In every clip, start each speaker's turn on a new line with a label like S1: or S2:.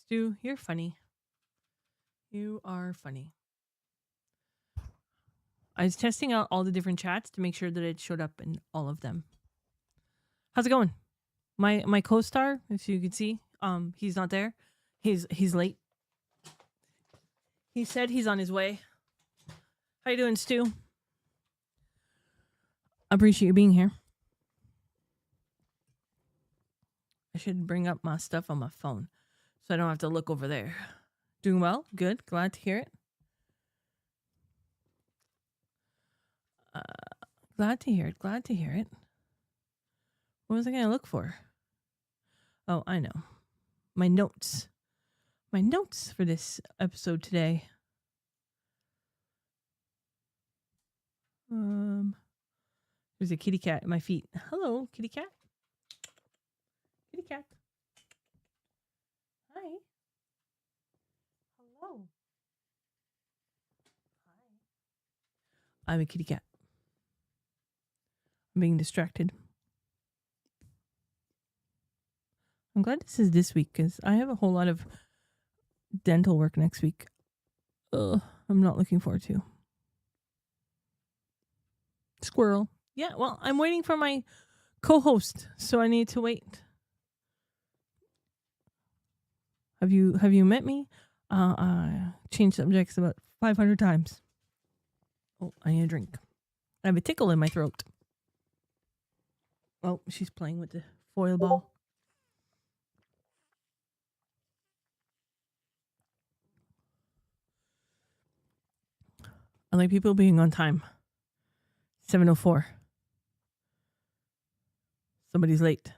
S1: Stu, you're funny. You are funny. I was testing out all the different chats to make sure that it showed up in all of them. How's it going? My co-star, if you could see, he's not there. He's late. He said he's on his way. How you doing, Stu? I appreciate you being here. I should bring up my stuff on my phone so I don't have to look over there. Doing well? Good. Glad to hear it. Glad to hear it. Glad to hear it. What was I going to look for? Oh, I know. My notes. My notes for this episode today. There's a kitty cat at my feet. Hello, kitty cat. Kitty cat. Hi. Hello. Hi. I'm a kitty cat. I'm being distracted. I'm glad this is this week because I have a whole lot of dental work next week. I'm not looking forward to. Squirrel. Yeah, well, I'm waiting for my co-host, so I need to wait. Have you met me? Changed subjects about 500 times. Oh, I need a drink. I have a tickle in my throat. Oh, she's playing with the foil ball. I like people being on time. 7:04. Somebody's late.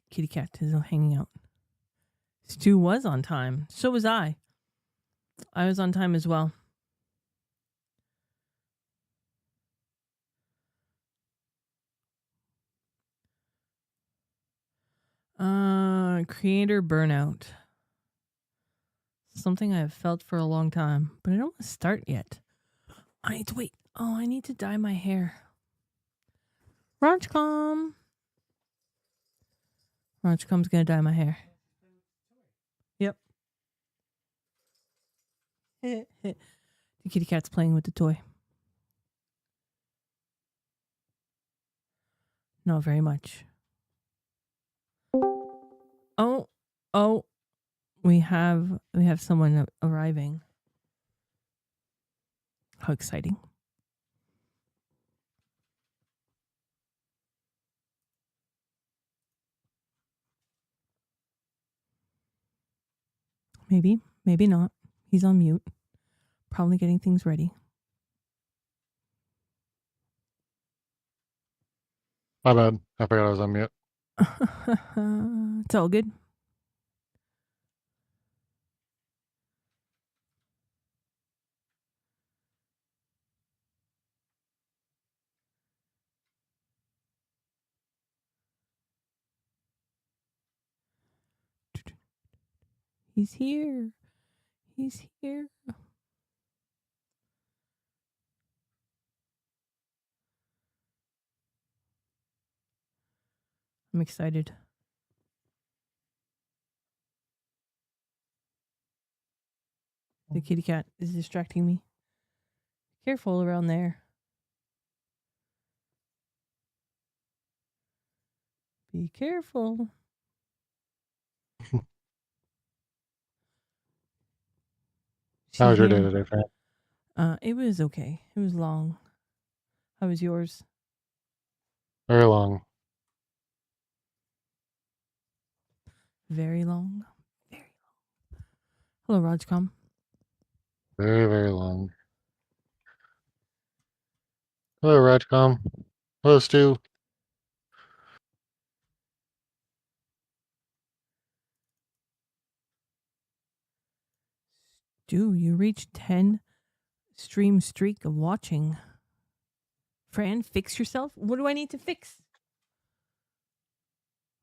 S1: Kitty cat is hanging out. Stu was on time. So was I. I was on time as well. Creator burnout. Something I have felt for a long time, but I don't want to start yet. I need to wait. Oh, I need to dye my hair. Rajcom. Rajcom's gonna dye my hair. Yep. The kitty cat's playing with the toy. Not very much. Oh, we have someone arriving. How exciting. Maybe, maybe not. He's on mute. Probably getting things ready.
S2: My bad. I forgot I was on mute.
S1: It's all good. He's here. He's here. I'm excited. The kitty cat is distracting me. Careful around there. Be careful.
S2: How was your day today, Fran?
S1: It was okay. It was long. How was yours?
S2: Very long.
S1: Very long. Very long. Hello, Rajcom.
S2: Very, very long. Hello, Rajcom. Hello, Stu.
S1: Stu, you reached 10 stream streak of watching. Fran, fix yourself? What do I need to fix?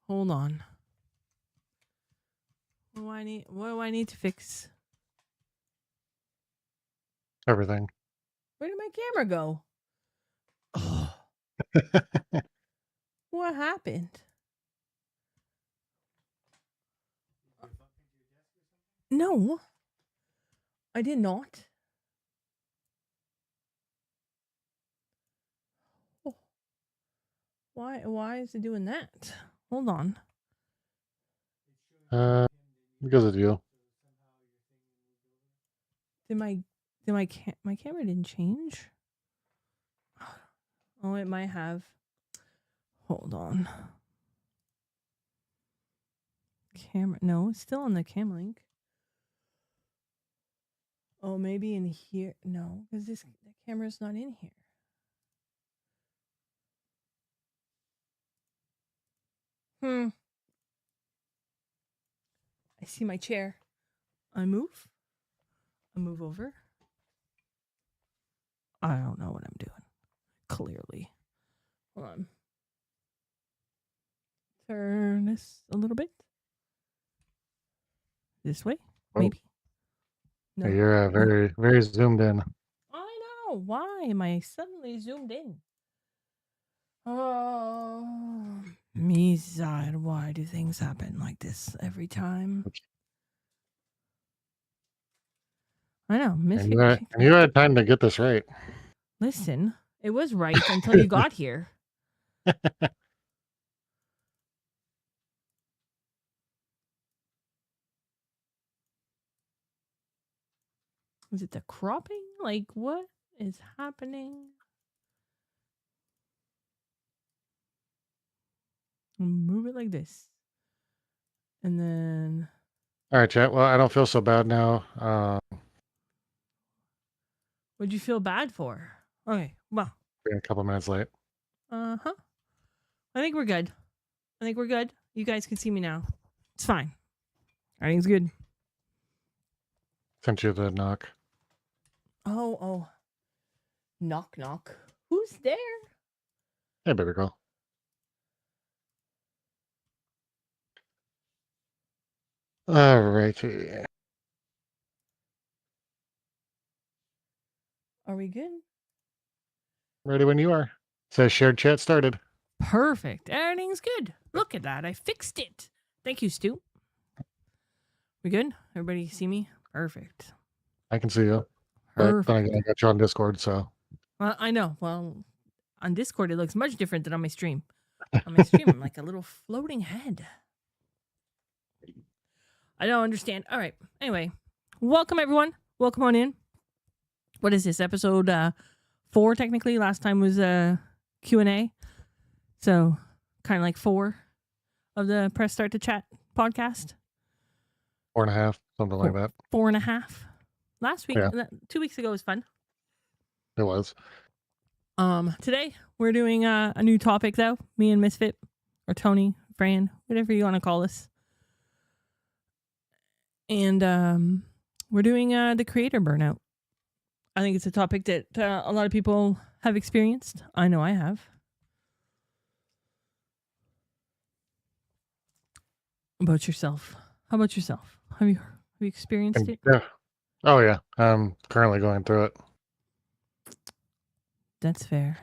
S1: Hold on. What do I need to fix?
S2: Everything.
S1: Where did my camera go? Oh, what happened? No, I did not. Oh, why is it doing that? Hold on.
S2: Uh, because of you.
S1: Did my camera didn't change? Oh, it might have. Hold on. Camera. No, it's still on the cam link. Oh, maybe in here. No, because the camera's not in here. I see my chair. I move. I move over. I don't know what I'm doing. Clearly. Hold on. Turn this a little bit. This way,
S2: Oh,
S1: maybe. No.
S2: you're very, very zoomed in.
S1: I know. Why am I suddenly zoomed in? Oh, me side. Why do things happen like this every time? I know.
S2: And
S1: Misfit kicked
S2: you
S1: me.
S2: had time to get this right.
S1: Listen, it was right until you got here. Is it the cropping? Like, what is happening? Move it like this. And then.
S2: All right, chat. Well, I don't feel so bad now.
S1: What'd you feel bad for? Okay, well.
S2: Being a couple minutes late.
S1: I think we're good. You guys can see me now. It's fine. Everything's good.
S2: Sent you the knock.
S1: Oh. Knock, knock. Who's there?
S2: Hey, baby girl. All righty.
S1: Are we good?
S2: Ready when you are. Says shared chat started.
S1: Perfect. Everything's good. Look at that. I fixed it. Thank you, Stu. We good? Everybody see me? Perfect.
S2: I can see you. But then again, I got you on Discord, so.
S1: Well, I know. Well, on Discord, it looks much different than on my stream. On my stream, I'm like a little floating head. I don't understand. All right. Anyway, welcome everyone. Welcome on in. What is this, episode 4 technically? Last time was Q&A. So kind of like 4 of the Press Start to Chat podcast.
S2: 4.5, something like that.
S1: 4.5. Last week,
S2: Yeah.
S1: 2 weeks ago was fun.
S2: It was.
S1: Today we're doing a new topic though. Me and Misfit, or Tony, Fran, whatever you want to call us. And we're doing the creator burnout. I think it's a topic that a lot of people have experienced. I know I have. About yourself? How about yourself? Have you experienced it?
S2: Yeah. Oh yeah. I'm currently going through it.
S1: That's fair.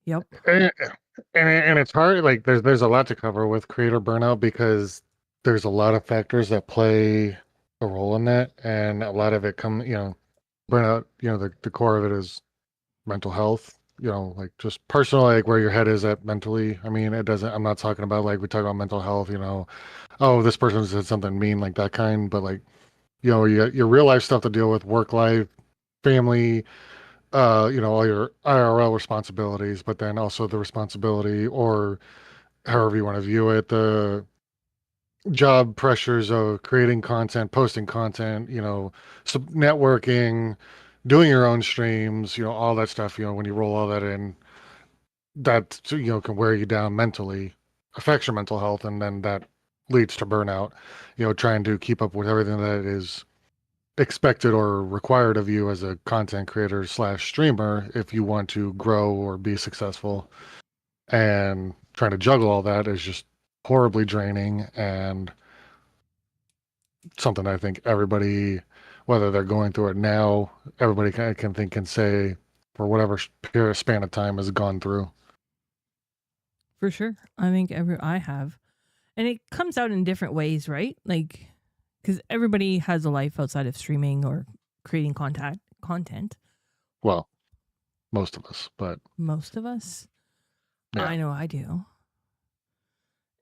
S1: Yep.
S2: And it's hard. Like there's a lot to cover with creator burnout because there's a lot of factors that play a role in that, and a lot of it burnout. The core of it is mental health. Like just personal, like where your head is at mentally. I mean, it doesn't. I'm not talking about like we talk about mental health. Oh, this person said something mean, like that kind. But like, you got your real life stuff to deal with, work life, family, all your IRL responsibilities, but then also the responsibility, or however you want to view it, the job pressures of creating content, posting content, networking, doing your own streams, all that stuff, when you roll all that in, that, can wear you down mentally, affects your mental health, and then that leads to burnout, trying to keep up with everything that is expected or required of you as a content creator slash streamer if you want to grow or be successful. And trying to juggle all that is just horribly draining, and something I think everybody whether they're going through it now, everybody can say for whatever period span of time has gone through.
S1: For sure. I think I have. And it comes out in different ways, right? Like, because everybody has a life outside of streaming or creating content.
S2: Well, most of us, but
S1: Most of us.
S2: yeah,
S1: I know I do.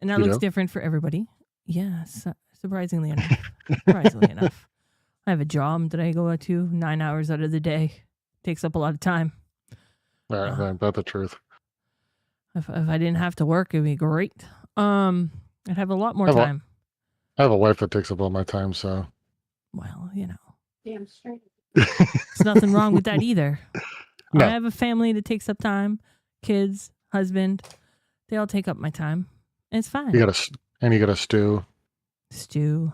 S1: And that
S2: you
S1: looks
S2: do.
S1: different for everybody. Yes, surprisingly enough. Surprisingly enough. I have a job that I go to 9 hours out of the day. Takes up a lot of time.
S2: All right,
S1: Uh,
S2: about the truth.
S1: if I didn't have to work, it'd be great. I'd have a lot more
S2: I have a,
S1: time.
S2: I have a wife that takes up all my time, so
S1: Well, you know,
S3: Damn straight.
S1: there's nothing wrong with that either. I
S2: no,
S1: have a family that takes up time. Kids, husband, they all take up my time. And it's fine.
S2: you got a stew.
S1: Stew.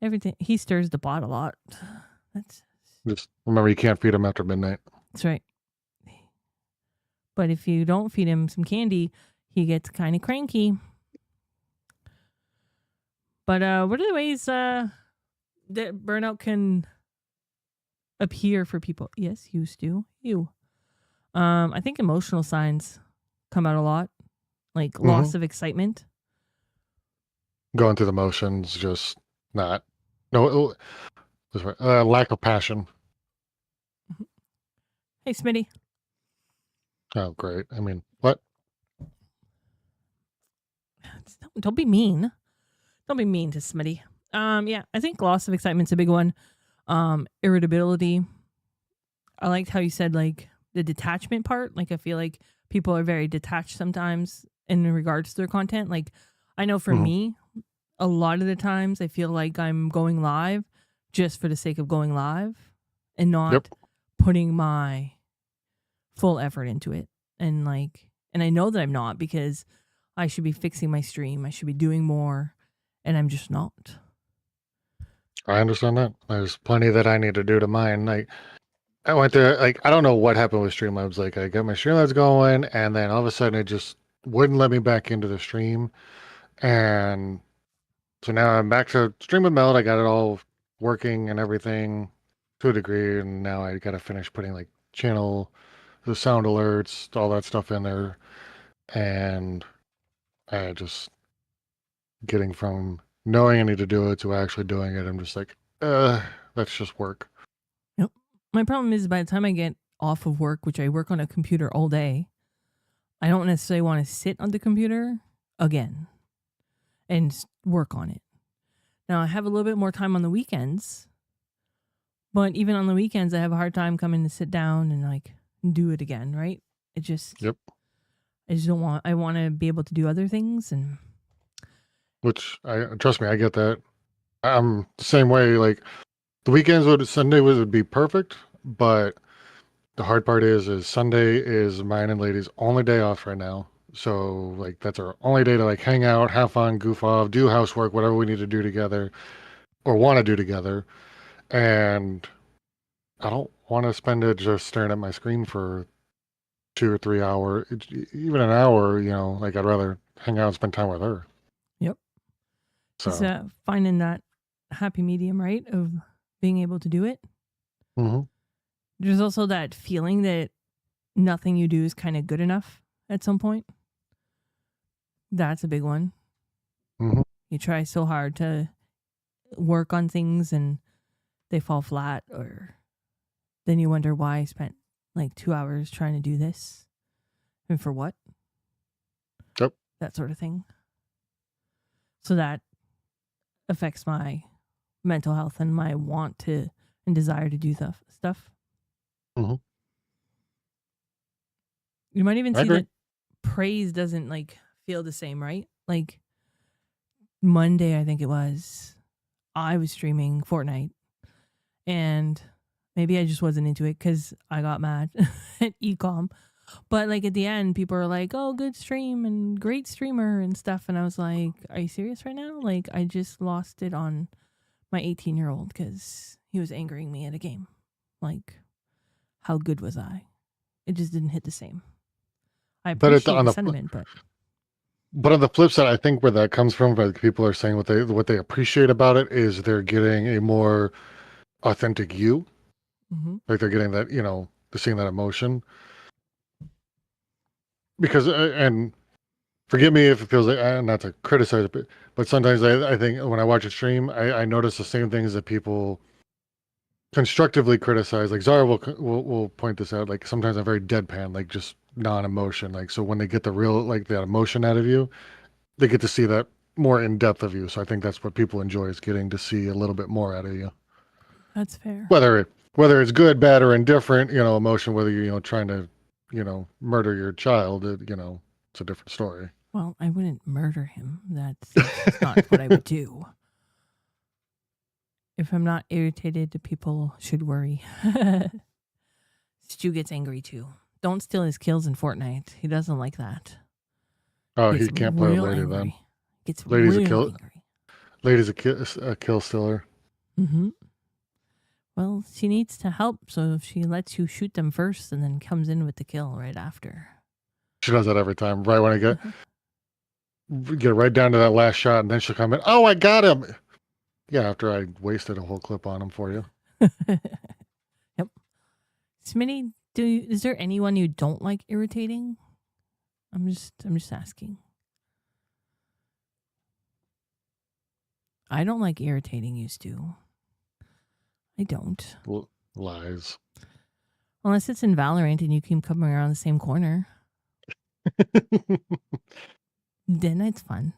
S1: Everything. He stirs the pot a lot. That's
S2: Just remember, you can't feed them after midnight.
S1: right. But if you don't feed him some candy, he gets kind of cranky. But what are the ways that burnout can appear for people? Yes, you, Stu. You. I think emotional signs come out a lot, like loss of excitement.
S2: Going through the motions, just not. No, lack of passion.
S1: Hey, Smitty.
S2: Oh, great. I mean, what?
S1: Don't be mean. Don't be mean to Smitty. Yeah, I think loss of excitement's a big one. Irritability. I liked how you said like the detachment part. Like I feel like people are very detached sometimes in regards to their content. Like I know for me, a lot of the times I feel like I'm going live just for the sake of going live and not putting my full effort into it. And I know that I'm not, because I should be fixing my stream. I should be doing more, and I'm just not.
S2: I understand that. There's plenty that I need to do to mine. Like, I went to, I don't know what happened with Streamlabs. Like, I got my Streamlabs going, and then all of a sudden it just wouldn't let me back into the stream. And so now I'm back to Stream with Meld. I got it all working and everything to a degree, and now I got to finish putting like the sound alerts, all that stuff in there. And I just getting from knowing I need to do it to actually doing it. I'm just like, that's just work.
S1: Yep. My problem is by the time I get off of work, which I work on a computer all day, I don't necessarily want to sit on the computer again and work on it. Now I have a little bit more time on the weekends, but even on the weekends, I have a hard time coming to sit down and like do it again. Right? It just,
S2: Yep.
S1: I just don't want. I want to be able to do other things, and
S2: Which trust me, I get that. I'm the same way. Like the weekends Sunday would be perfect, but the hard part is Sunday is mine and Lady's only day off right now. So like that's our only day to like hang out, have fun, goof off, do housework, whatever we need to do together or want to do together. And I don't want to spend it just staring at my screen for 2 or 3 hours, even an hour. Like I'd rather hang out and spend time with her.
S1: yep.
S2: So
S1: It's finding that happy medium, right, of being able to do it. There's also that feeling that nothing you do is kind of good enough at some point. That's a big one. You try so hard to work on things and they fall flat, or then you wonder why I spent like 2 hours trying to do this and for what?
S2: Yep.
S1: That sort of thing. So that affects my mental health and my want to and desire to do stuff. You might even see that praise doesn't like feel the same, right? Like Monday, I think it was, I was streaming Fortnite, and maybe I just wasn't into it because I got mad at Ecom. But like at the end, people are like, "Oh, good stream and great streamer and stuff," and I was like, "Are you serious right now? Like I just lost it on my 18-year-old because he was angering me at a game. Like, how good was I? It just didn't hit the same." I appreciate the sentiment, but
S2: But on the flip side, I think where that comes from, like people are saying what they appreciate about it is they're getting a more authentic you.
S1: Mm-hmm.
S2: Like they're getting that, they're seeing that emotion. Because and forgive me if it feels like not to criticize it, but sometimes I think when I watch a stream, I notice the same things that people constructively criticize. Like Zara will point this out. Like sometimes I'm very deadpan, like just non-emotion. Like so when they get the real like that emotion out of you, they get to see that more in depth of you. So I think that's what people enjoy is getting to see a little bit more out of you.
S1: That's fair.
S2: Whether it's good, bad, or indifferent, emotion. Whether you're trying to murder your child, it's a different story.
S1: Well, I wouldn't murder him. That's just not what I would do. If I'm not irritated, people should worry. Stu gets angry too. Don't steal his kills in Fortnite. He doesn't like that.
S2: Oh,
S1: He
S2: he
S1: gets
S2: can't play with
S1: real
S2: Lady
S1: angry.
S2: then.
S1: Gets
S2: Lady's a
S1: real
S2: kill.
S1: angry.
S2: Lady's a kill stealer.
S1: Mm-hmm. Well, she needs to help, so if she lets you shoot them first and then comes in with the kill right after.
S2: She does that every time. Right when I get right down to that last shot, and then she'll come in. Oh, I got him. Yeah, after I wasted a whole clip on him for you.
S1: Yep. Smitty, is there anyone you don't like irritating? I'm just asking. I don't like irritating you, Stu. I don't.
S2: Lies.
S1: Unless it's in Valorant and you keep coming around the same corner. Then it's fun.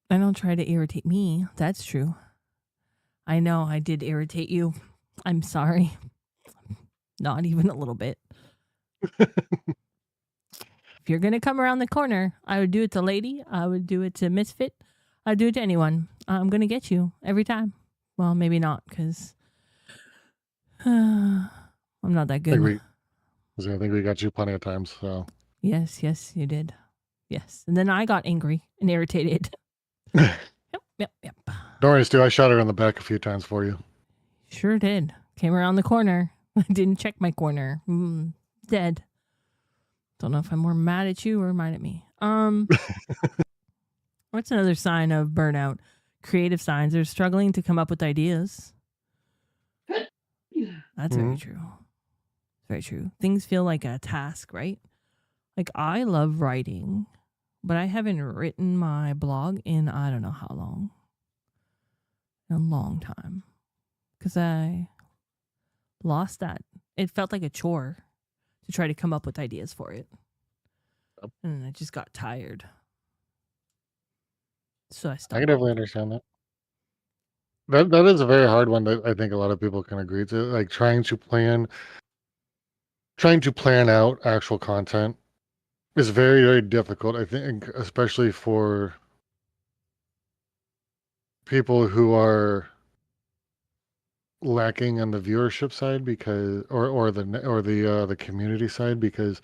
S1: I don't try to irritate me. That's true. I know I did irritate you. I'm sorry. Not even a little bit. If you're going to come around the corner, I would do it to Lady. I would do it to Misfit. I'd do it to anyone. I'm going to get you every time. Well, maybe not because I'm not that good.
S2: I think we got you plenty of times. So
S1: Yes, you did. Yes. And then I got angry and irritated. Yep.
S2: Don't worry, Stu. I shot her in the back a few times for you.
S1: Sure did. Came around the corner. I didn't check my corner. Dead. Don't know if I'm more mad at you or mad at me. What's another sign of burnout? Creative signs. They're struggling to come up with ideas. That's very true. Very true. Things feel like a task, right? Like I love writing, but I haven't written my blog in I don't know how long. A long time. Because I lost that. It felt like a chore to try to come up with ideas for it. Yep. And I just got tired. So I stopped.
S2: I can definitely understand that. That is a very hard one that I think a lot of people can agree to. Like trying to plan out actual content is very, very difficult. I think, especially for people who are lacking on the viewership side because or the community side, because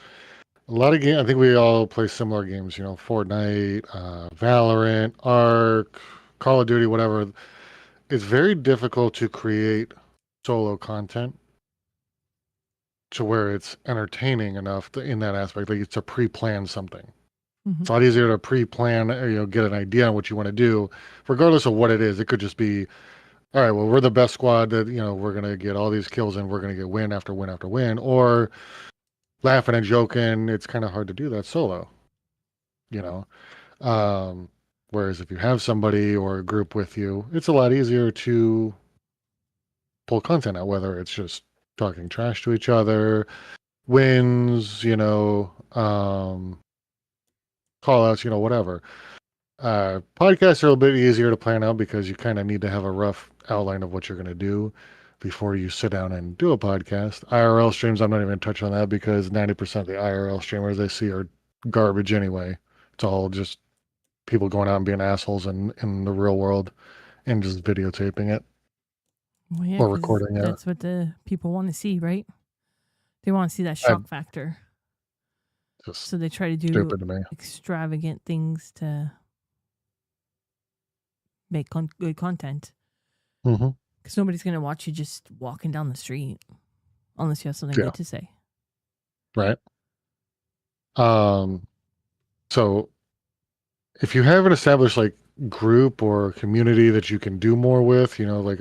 S2: a lot of games, I think we all play similar games, Fortnite, Valorant, Ark, Call of Duty, whatever. It's very difficult to create solo content to where it's entertaining enough in that aspect, like to pre-plan something. Mm-hmm. It's a lot easier to pre-plan, get an idea on what you want to do, regardless of what it is. It could just be, all right, well, we're the best squad that, we're going to get all these kills and we're going to get win after win after win, or laughing and joking. It's kind of hard to do that solo, whereas if you have somebody or a group with you, it's a lot easier to pull content out, whether it's just talking trash to each other, wins, call outs, whatever. Podcasts are a little bit easier to plan out because you kind of need to have a rough outline of what you're going to do before you sit down and do a podcast. IRL streams, I'm not even going to touch on that because 90% of the IRL streamers I see are garbage anyway. It's all just people going out and being assholes in the real world and just videotaping it.
S1: Well, yeah,
S2: or recording it.
S1: That's what the people want to see, right? They want to see that shock factor. So they try to do extravagant things to make good content. Because nobody's going to watch you just walking down the street unless you have something good to say.
S2: Right. Um, so if you have an established like group or community that you can do more with, like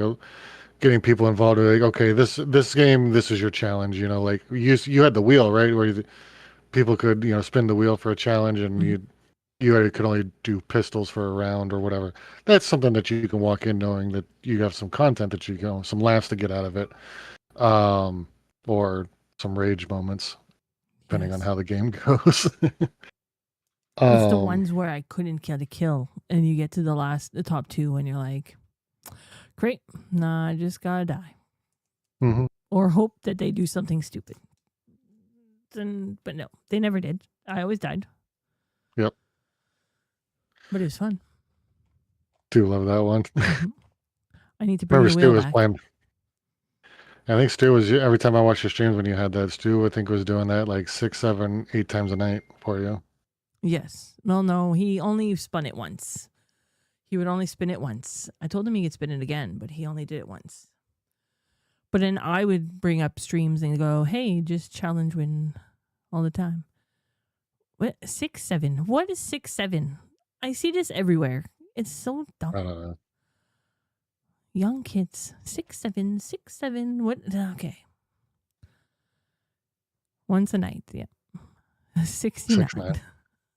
S2: getting people involved, like, okay, this game, this is your challenge, like you had the wheel, right, where people could spin the wheel for a challenge, and
S1: Mhm.
S2: you could only do pistols for a round or whatever. That's something that you can walk in knowing that you have some content that some laughs to get out of it, um, or some rage moments, depending on
S1: Yes.
S2: how the game goes.
S1: It's the
S2: um,
S1: ones where I couldn't get a kill, and you get to the top two, and you're like, great, nah, I just gotta die.
S2: mhm.
S1: Or hope that they do something stupid. But no, they never did. I always died,
S2: Yep,
S1: but it was fun.
S2: do love that one.
S1: hmm I need to bring
S2: Remember
S1: the wheel
S2: Stu was
S1: back.
S2: playing. I think Stu was every time I watched your streams when you had that. Stu, I think, was doing that like 6, 7, 8 times a night for you.
S1: Yes. Well, no, he only spun it once. He would only spin it once. I told him he could spin it again, but he only did it once. But then I would bring up streams and go, hey, just challenge win all the time. What 6-7? What is 6-7? I see this everywhere. It's so
S2: I
S1: dumb.
S2: don't know.
S1: Young kids. 6-7, 6-7. What? Okay. Once a night. Yeah. 69.
S2: 6, 9.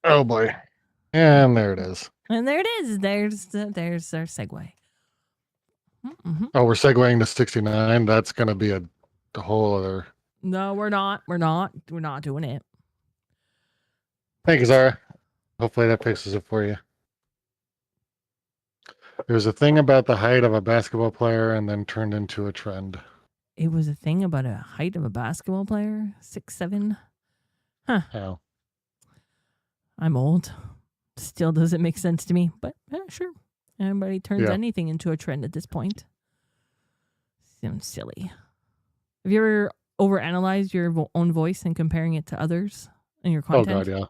S2: Oh boy. And there it is.
S1: And there it is. There's our segue. Mm-hmm.
S2: Oh, we're segueing to 69. That's gonna be a whole other.
S1: No, we're not. We're not. We're not doing it.
S2: Thank you, Zara. Hopefully that fixes it for you. There's a thing about the height of a basketball player and then turned into a trend.
S1: It was a thing about a height of a basketball player. 6'7". Huh.
S2: Oh.
S1: I'm old. Still doesn't make sense to me, but sure. Everybody turns
S2: Yeah.
S1: anything into a trend at this point. Seems silly. Have you ever overanalyzed your own voice and comparing it to others and your
S2: Oh
S1: content?
S2: God, yeah.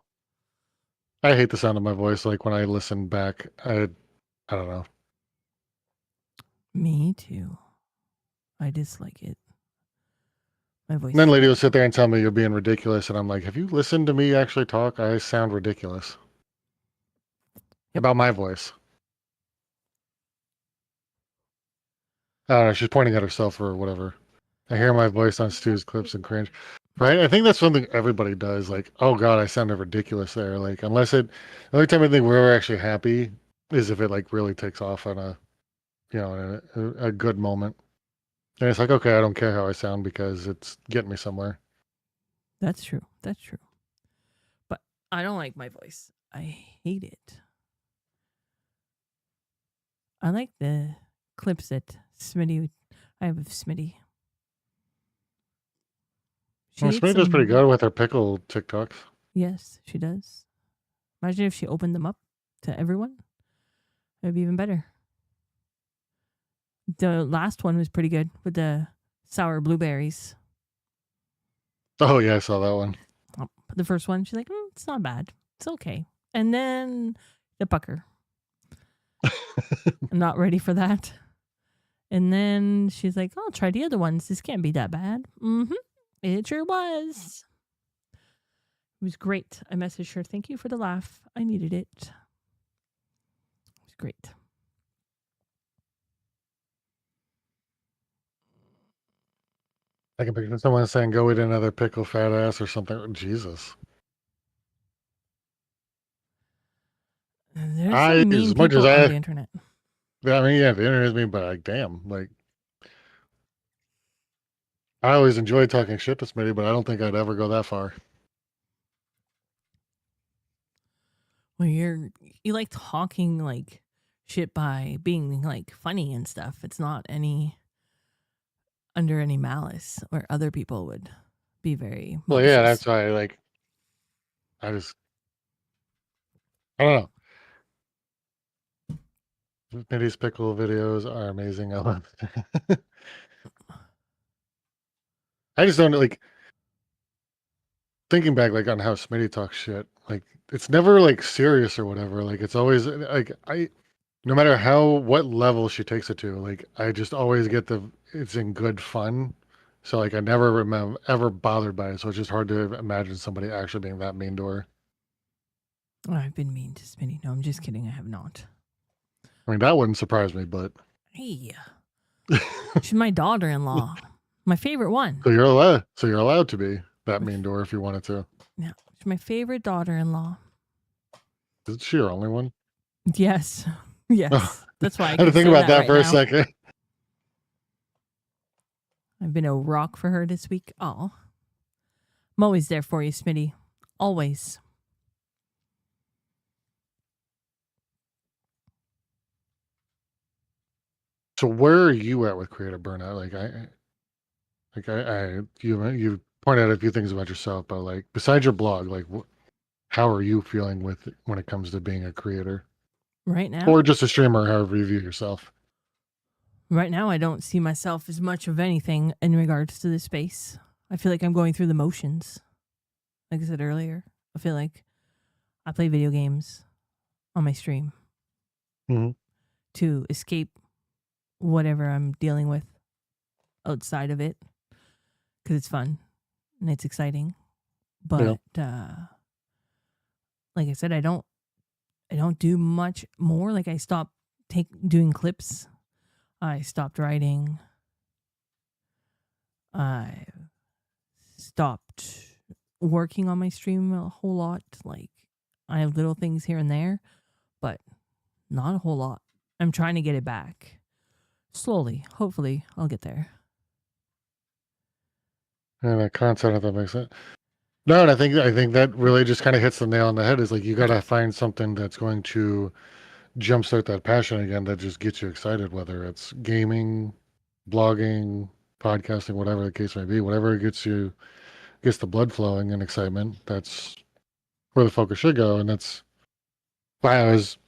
S2: I hate the sound of my voice. Like when I listen back, I don't know.
S1: Me too. I dislike it. My voice.
S2: And then lady will sit there and tell me you're being ridiculous, and I'm like, have you listened to me actually talk? I sound ridiculous.
S1: Yep.
S2: About my voice. I don't know. She's pointing at herself or whatever. I hear my voice on Stu's clips and cringe. Right? I think that's something everybody does. Like, oh God, I sounded ridiculous there. Like, the only time I think we're ever actually happy is if it like really takes off on a good moment. And it's like, okay, I don't care how I sound because it's getting me somewhere.
S1: That's true. That's true. But I don't like my voice. I hate it. I like the clips that Smitty. I have of Smitty. She
S2: Well,
S1: ate
S2: Smitty does pretty
S1: some.
S2: good with her pickle TikToks.
S1: Yes, she does. Imagine if she opened them up to everyone. It'd be even better. The last one was pretty good with the sour blueberries.
S2: Oh yeah, I saw that one.
S1: The first one, she's like, it's not bad. It's okay. And then the pucker. I'm not ready for that. And then she's like, I'll try the other ones. This can't be that bad. Mm-hmm. It sure was. It was great. I messaged her, thank you for the laugh. I needed it. It was great.
S2: I can picture someone saying, "Go eat another pickle, fat ass," or something. Jesus.
S1: There's some mean
S2: As much as
S1: people on the internet.
S2: I mean, yeah, the internet is mean, but like, damn, like, I always enjoy talking shit to Smitty, but I don't think I'd ever go that far.
S1: Well, you like talking like shit by being like funny and stuff. It's not under any malice, where other people would be very
S2: Well, yeah,
S1: malicious.
S2: that's why, like, I just, I don't know. Smitty's pickle videos are amazing. I love it. I just don't like thinking back, like, on how Smitty talks shit. Like, it's never like serious or whatever. Like, it's always like no matter what level she takes it to, like, I just always get it's in good fun. So like I never remember ever bothered by it. So it's just hard to imagine somebody actually being that mean to her.
S1: I've been mean to Smitty. No, I'm just kidding. I have not.
S2: I mean, that wouldn't surprise me, but
S1: Hey, she's my daughter-in-law. My favorite one.
S2: so you're allowed to be that mean to her if you wanted to.
S1: Yeah, she's my favorite daughter-in-law.
S2: Is she your only one?
S1: Yes. Yes. That's why I
S2: had to
S1: can
S2: think
S1: say
S2: about that
S1: right
S2: for a
S1: now.
S2: second.
S1: I've been a rock for her this week. Oh. I'm always there for you, Smitty. Always.
S2: So where are you at with creative burnout? You pointed out a few things about yourself, but like besides your blog, like how are you feeling with it when it comes to being a creator
S1: Right now?
S2: or just a streamer, however you view yourself?
S1: Right now, I don't see myself as much of anything in regards to this space. I feel like I'm going through the motions. Like I said earlier, I feel like I play video games on my stream
S2: Mhm.
S1: to escape whatever I'm dealing with outside of it because it's fun and it's exciting. But like I said, I don't do much more. Like I stopped doing clips. I stopped writing. I stopped working on my stream a whole lot. Like I have little things here and there, but not a whole lot. I'm trying to get it back slowly. Hopefully, I'll get there.
S2: And that content, if that makes sense. No, and I think that really just kind of hits the nail on the head. Is like you got to find something that's going to jumpstart that passion again, that just gets you excited, whether it's gaming, blogging, podcasting, whatever the case may be. Whatever gets the blood flowing and excitement. That's where the focus should go. And that's why I was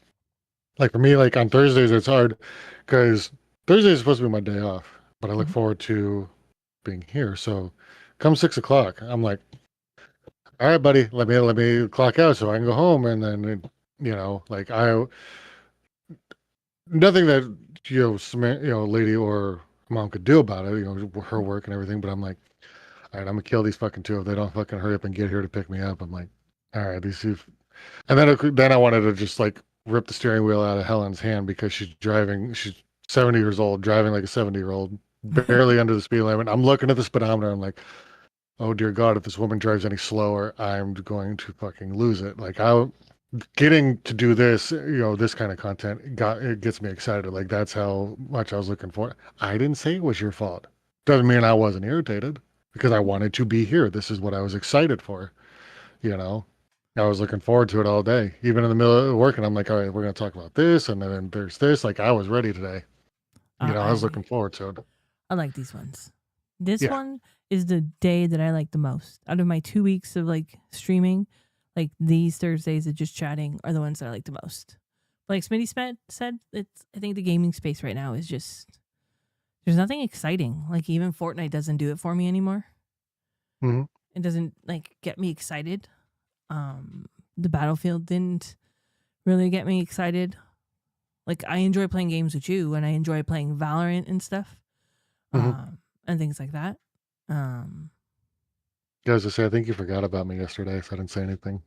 S2: like, for me, like on Thursdays, it's hard because Thursday is supposed to be my day off, but I look forward to being here. So come 6 o'clock, I'm like, all right, buddy, let me clock out so I can go home. And then, like nothing that, lady or mom could do about it, her work and everything. But I'm like, all right, I'm gonna kill these fucking two if they don't fucking hurry up and get here to pick me up. I'm like, all right, these two. And then I wanted to just like rip the steering wheel out of Helen's hand because she's driving. She's 70 years old, driving like a 70-year-old, barely under the speed limit. I'm looking at the speedometer. I'm like, oh dear God, if this woman drives any slower, I'm going to fucking lose it. Like getting to do this, this kind of content it gets me excited. Like that's how much I was looking for. I didn't say it was your fault. Doesn't mean I wasn't irritated because I wanted to be here. This is what I was excited for. I was looking forward to it all day, even in the middle of working. I'm like, all right, we're going to talk about this. And then there's this. Like I was ready today. I was looking forward to it.
S1: I like these ones. This one is the day that I like the most. Out of my 2 weeks of like streaming, like these Thursdays of just chatting are the ones that I like the most. Like Smitty said, I think the gaming space right now is just, there's nothing exciting. Like even Fortnite doesn't do it for me anymore.
S2: Mm-hmm.
S1: It doesn't like get me excited. The Battlefield didn't really get me excited. Like I enjoy playing games with you, and I enjoy playing Valorant and stuff, and things like that.
S2: I was to say, I think you forgot about me yesterday, so I didn't say anything.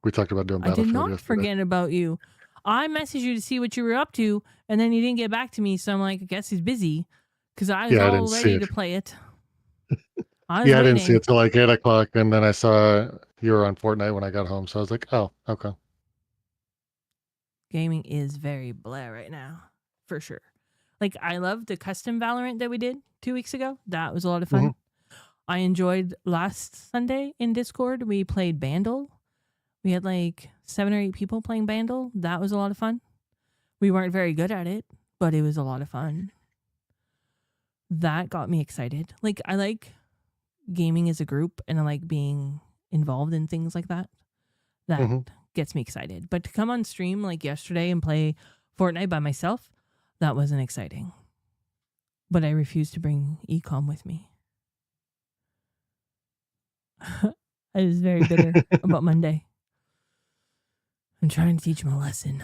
S2: We talked about doing Battlefield yesterday.
S1: I did not forget about you. I messaged you to see what you were up to, and then you didn't get back to me. So I'm like, I guess he's busy, because I was all ready to play it.
S2: I didn't see it till like 8 o'clock, and then I saw you were on Fortnite when I got home. So I was like, oh, okay.
S1: Gaming is very blah right now, for sure. Like I love the custom Valorant that we did 2 weeks ago. That was a lot of fun. I enjoyed last Sunday in Discord. We played Bandle. We had like 7 or 8 people playing Bandle. That was a lot of fun. We weren't very good at it, but it was a lot of fun. That got me excited. Like I like gaming as a group, and I like being involved in things like that. That gets me excited. But to come on stream like yesterday and play Fortnite by myself, that wasn't exciting. But I refused to bring Ecom with me. I was very bitter about Monday. I'm trying to teach him a lesson.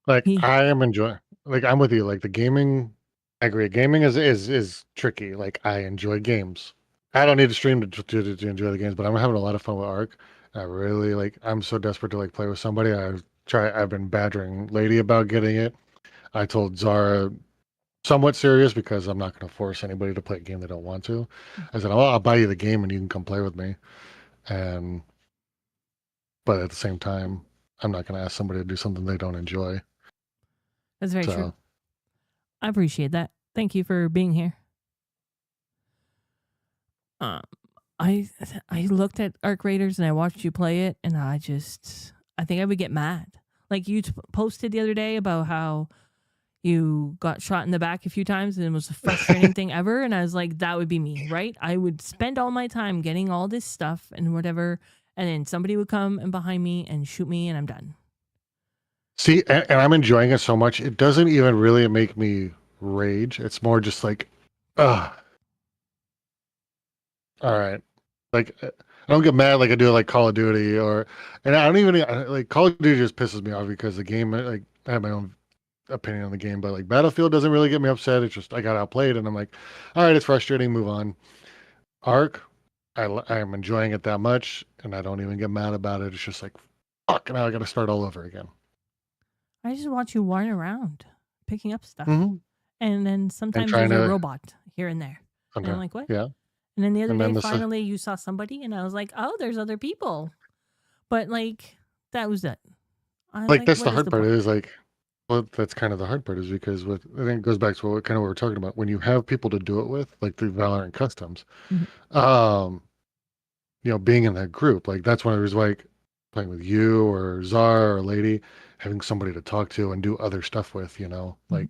S2: Like I am enjoying, like I'm with you. Like the gaming I agree. Gaming is tricky. Like I enjoy games. I don't need to stream to enjoy the games, but I'm having a lot of fun with Ark. I really like. I'm so desperate to like play with somebody. I've been badgering Lady about getting it. I told Zara somewhat serious because I'm not going to force anybody to play a game they don't want to. I said, I'll buy you the game and you can come play with me. And but at the same time, I'm not going to ask somebody to do something they don't enjoy.
S1: That's very true.
S2: So,
S1: I appreciate that. Thank you for being here. Um, I I looked at Arc Raiders and I watched you play it, and I think I would get mad. Like you posted the other day about how you got shot in the back a few times and it was the frustrating thing ever. And I was like, that would be me, right? I would spend all my time getting all this stuff and whatever, and then somebody would come and behind me and shoot me, and I'm done.
S2: see, and I'm enjoying it so much. It doesn't even really make me rage. It's more just like, ah, all right. Like I don't get mad like I do like Call of Duty and I don't even like Call of Duty just pisses me off because the game like I have my own opinion on the game, but like Battlefield doesn't really get me upset. It's just I got outplayed and I'm like, all right, it's frustrating. Move on. Arc, I am enjoying it that much, and I don't even get mad about it. It's just like, fuck, now I got to start all over again.
S1: I just watch you run around picking up stuff.
S2: Hmm.
S1: And then
S2: And
S1: sometimes
S2: trying
S1: there's a
S2: to,
S1: robot here and there. And I'm
S2: okay,
S1: like, what?
S2: yeah.
S1: And then the other
S2: And
S1: day,
S2: then this,
S1: finally, you saw somebody, and I was like, oh, there's other people. But like, that was it. I was
S2: like
S1: like,
S2: that's the
S1: what is
S2: hard
S1: the
S2: part
S1: point?
S2: is like, well, that's kind of the hard part is because with I think it goes back to what kind of what we're talking about when you have people to do it with, like the Valorant customs.
S1: Mhm.
S2: Um, being in that group, like that's one of the reasons like playing with you or Czar or Lady, having somebody to talk to and do other stuff with,
S1: Mhm.
S2: like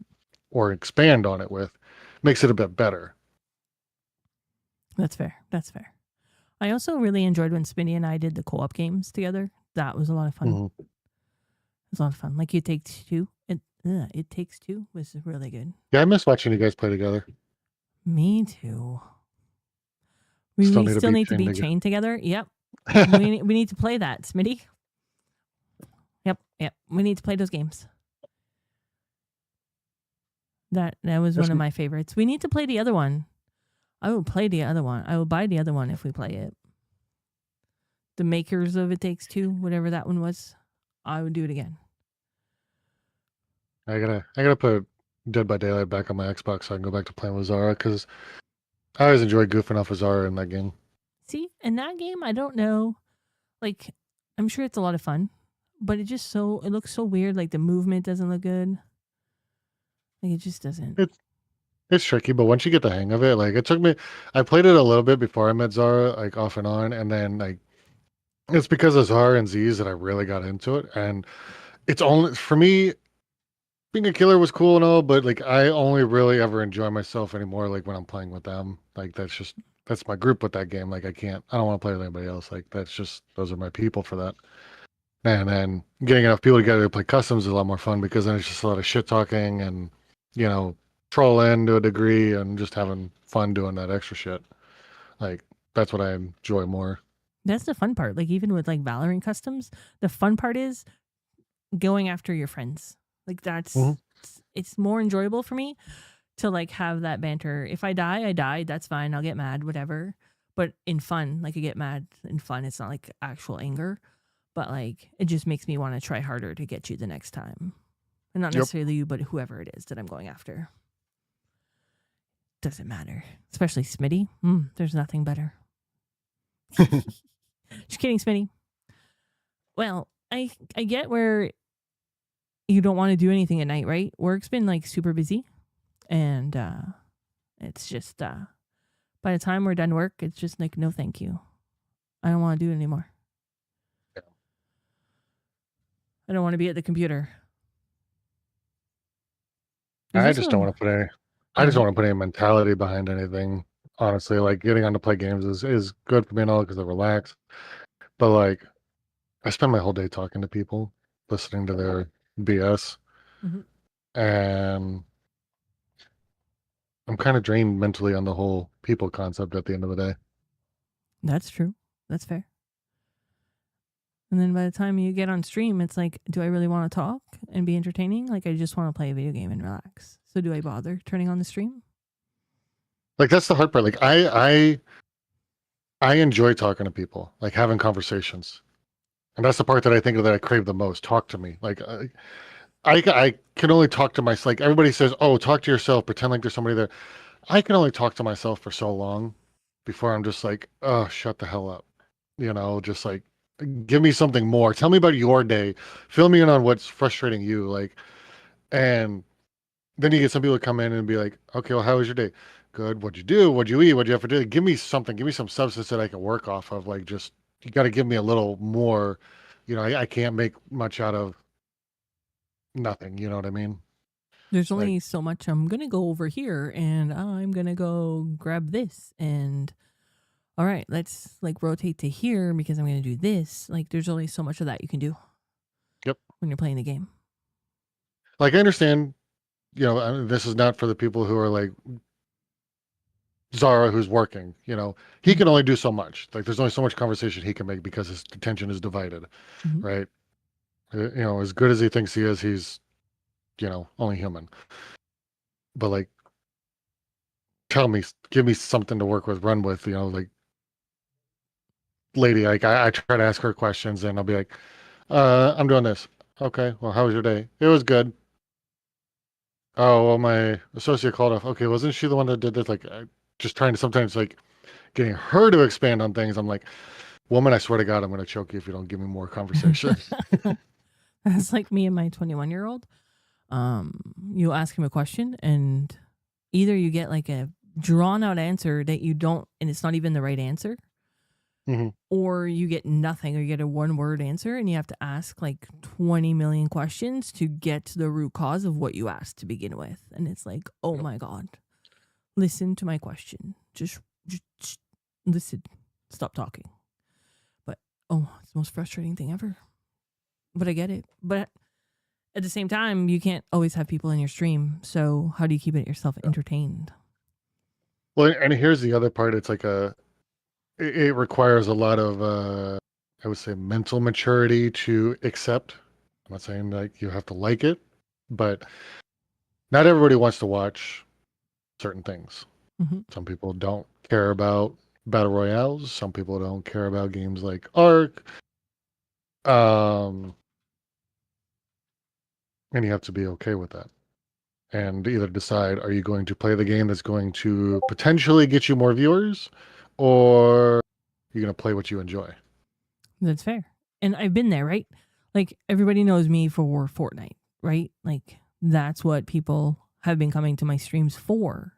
S2: or expand on it with, makes it a bit better.
S1: That's fair. That's fair. I also really enjoyed when Spinny and I did the co-op games together. That was a lot of fun.
S2: Hmm.
S1: It was a lot of fun. Like It Takes Two. It Takes Two was really good.
S2: Yeah, I miss watching you guys play together.
S1: Me too. We,
S2: Still
S1: we
S2: need to
S1: still
S2: be
S1: need to
S2: chained
S1: be
S2: together.
S1: chained together. Yep. We need to play that, Smitty. Yep. Yep. We need to play those games. That was
S2: That's
S1: one of my favorites. We need to play the other one. I will play the other one. I will buy the other one if we play it. The makers of It Takes Two, whatever that one was, I would do it again.
S2: I gotta put Dead by Daylight back on my Xbox so I can go back to playing with Zara because I always enjoy goofing off with Zara in that game.
S1: See, in that game, I don't know. Like, I'm sure it's a lot of fun, but it looks so weird. Like the movement doesn't look good. Like it just doesn't.
S2: It's it's tricky, but once you get the hang of it, like it took me, I played it a little bit before I met Zara, like off and on, and then like it's because of Zara and Z's that I really got into it, and it's only for me being a killer was cool and all, but like I only really ever enjoy myself anymore like when I'm playing with them. Like that's my group with that game. Like I don't want to play with anybody else. Like that's just those are my people for that. And then getting enough people together to play customs is a lot more fun because then it's just a lot of shit talking and you know trolling to a degree and just having fun doing that extra shit. Like that's what I enjoy more.
S1: That's the fun part. Like even with like Valorant customs, the fun part is going after your friends. Like
S2: Hmm.
S1: it's more enjoyable for me to like have that banter. If I die, I died. That's fine. I'll get mad, whatever. But in fun, like I get mad in fun. It's not like actual anger, but like it just makes me want to try harder to get you the next time. And not
S2: Yep.
S1: necessarily you, but whoever it is that I'm going after. Doesn't matter. Especially Smitty. There's nothing better. Just kidding, Smitty. Well, I get where you don't want to do anything at night, right? Work's been like super busy, and it's just by the time we're done work, it's just like no, thank you. I don't want to do it anymore. I don't want to be at the computer. There's
S2: I just don't
S1: also
S2: want to put any. I
S1: go
S2: just don't
S1: ahead.
S2: want to put any mentality behind anything. Honestly, like getting on to play games is good for me and all because I relax. But like, I spend my whole day talking to people, listening to their BS,
S1: Mhm.
S2: and I'm kind of drained mentally on the whole people concept at the end of the day.
S1: That's true. That's fair. And then by the time you get on stream, it's like, do I really want to talk and be entertaining? Like, I just want to play a video game and relax. So do I bother turning on the stream?
S2: Like that's the hard part. Like I enjoy talking to people, like having conversations. And that's the part that I think of that I crave the most. Talk to me. Like I can only talk to myself. Like everybody says, "Oh, talk to yourself. Pretend like there's somebody there." I can only talk to myself for so long before I'm just like, "Oh, shut the hell up." Just like give me something more. Tell me about your day. Fill me in on what's frustrating you. Like, and then you get some people to come in and be like, "Okay, well, how was your day?" Good. What'd you do? What'd you eat? What'd you have for dinner? Give me something. Give me some substance that I can work off of. Like, just you got to give me a little more. I can't make much out of nothing. You know what I mean?
S1: There's
S2: Like,
S1: only so much I'm going to go over here and I'm going to go grab this. And all right, let's like rotate to here because I'm going to do this. Like, there's only so much of that you can do
S2: yep.
S1: when you're playing the game.
S2: Like I understand. This is not for the people who are like Zara, who's working. He
S1: Mm-hmm.
S2: can only do so much. Like, there's only so much conversation he can make because his attention is divided,
S1: Mm-hmm.
S2: right? As good as he thinks he is, he's only human. But like, give me something to work with, run with. Like, lady, like I try to ask her questions, and I'll be like, I'm doing this. Okay, well, how was your day? It was good. Oh, well, my associate called off. Okay, wasn't she the one that did this? Like, just trying to sometimes like getting her to expand on things. I'm like, woman, I swear to God, I'm going to choke you if you don't give me more conversation.
S1: That's like me and my 21-year-old. You ask him a question and either you get like a drawn out answer that you don't, and it's not even the right answer,
S2: Hmm.
S1: or you get nothing, or you get a one word answer and you have to ask like 20 million questions to get to the root cause of what you asked to begin with. And it's like, oh
S2: Yep.
S1: my God, listen to my question. Just listen, stop talking. But oh, it's the most frustrating thing ever. But I get it. But at the same time, you can't always have people in your stream. So how do you keep it yourself entertained?
S2: Well, and here's the other part. It's like it requires a lot of, I would say, mental maturity to accept. I'm not saying like you have to like it, but not everybody wants to watch certain things.
S1: Mm-hmm.
S2: Some people don't care about battle royales. Some people don't care about games like Ark. Um, and you have to be okay with that. And either decide, are you going to play the game that's going to potentially get you more viewers, or you're going to play what you enjoy?
S1: That's fair. And I've been there, right? Like everybody knows me for Fortnite, right? Like that's what people have been coming to my streams for.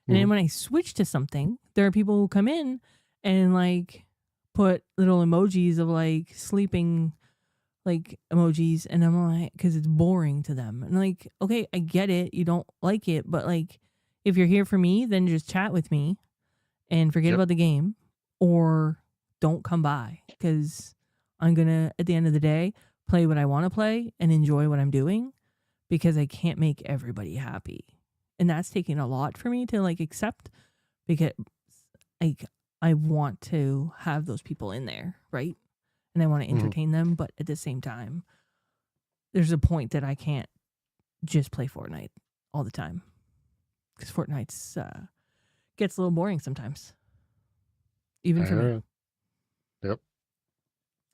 S1: And
S2: Hmm.
S1: then when I switch to something, there are people who come in and like put little emojis of like sleeping like emojis, and I'm like, because it's boring to them. And like, okay, I get it, you don't like it, but like, if you're here for me, then just chat with me and forget
S2: Yep.
S1: about the game, or don't come by because I'm gonna at the end of the day play what I want to play and enjoy what I'm doing because I can't make everybody happy, and that's taking a lot for me to like accept because like I want to have those people in there, right? And I want to
S2: Hmm.
S1: entertain them, but at the same time, there's a point that I can't just play Fortnite all the time because Fortnite's gets a little boring sometimes, even
S2: I
S1: for
S2: hear
S1: me,
S2: you. Yep.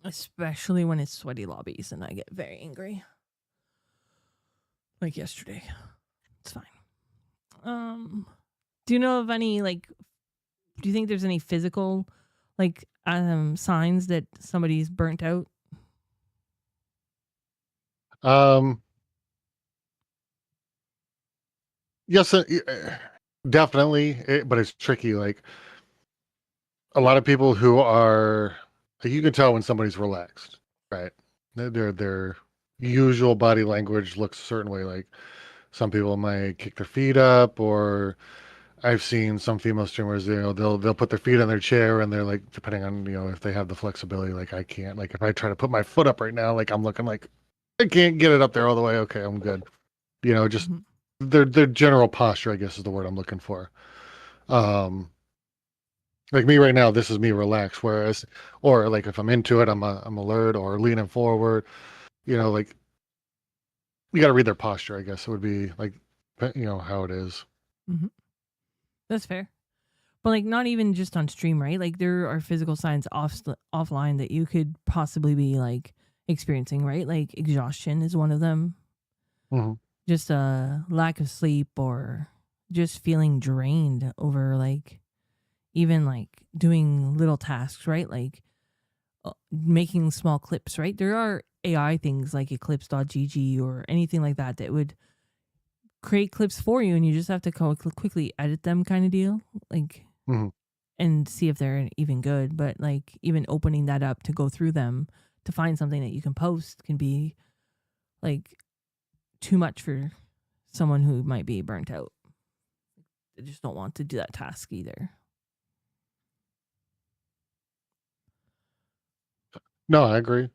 S1: especially when it's sweaty lobbies and I get very angry. Like yesterday, it's fine. Do you know of any like? Do you think there's any physical like signs that somebody's burnt out?
S2: Um, yes, definitely, but it's tricky. Like a lot of people who are, like, you can tell when somebody's relaxed, right? Their usual body language looks a certain way. Like some people might kick their feet up, or I've seen some female streamers, they'll put their feet on their chair and they're like, depending on, if they have the flexibility, like I can't, like if I try to put my foot up right now, like I'm looking like I can't get it up there all the way. Okay, I'm good. Just
S1: Mm-hmm.
S2: their general posture, I guess is the word I'm looking for. Um, Like me right now, this is me relaxed. Whereas, or like if I'm into it, I'm alert or leaning forward. Like you got to read their posture. I guess it would be like, how it is.
S1: Hmm. That's fair. But like not even just on stream, right? Like there are physical signs offline that you could possibly be like experiencing, right? Like exhaustion is one of them.
S2: Hmm.
S1: Just a lack of sleep or just feeling drained over like even like doing little tasks, right? Like making small clips, right? There are AI things like eclipse.gg or anything like that that would create clips for you and you just have to quickly edit them kind of deal. Like
S2: Hmm.
S1: and see if they're even good. But like even opening that up to go through them to find something that you can post can be like too much for someone who might be burnt out. They just don't want to do that task either.
S2: No, I agree.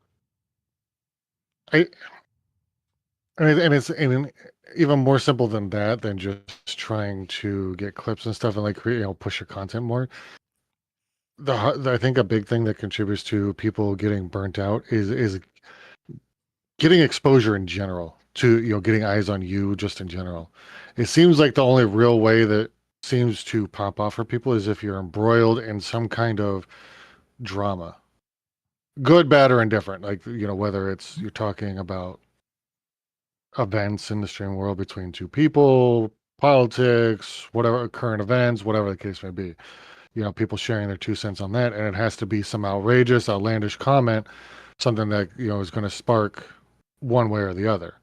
S2: I and even more simple than that than just trying to get clips and stuff and like create, push your content more. I think a big thing that contributes to people getting burnt out is getting exposure in general to getting eyes on you just in general. It seems like the only real way that seems to pop off for people is if you're embroiled in some kind of drama, good, bad, or indifferent. Like whether it's you're talking about events in the stream world between two people, politics, whatever, current events, whatever the case may be. People sharing their 2 cents on that, and it has to be some outrageous, outlandish comment, something that is going to spark one way or the other,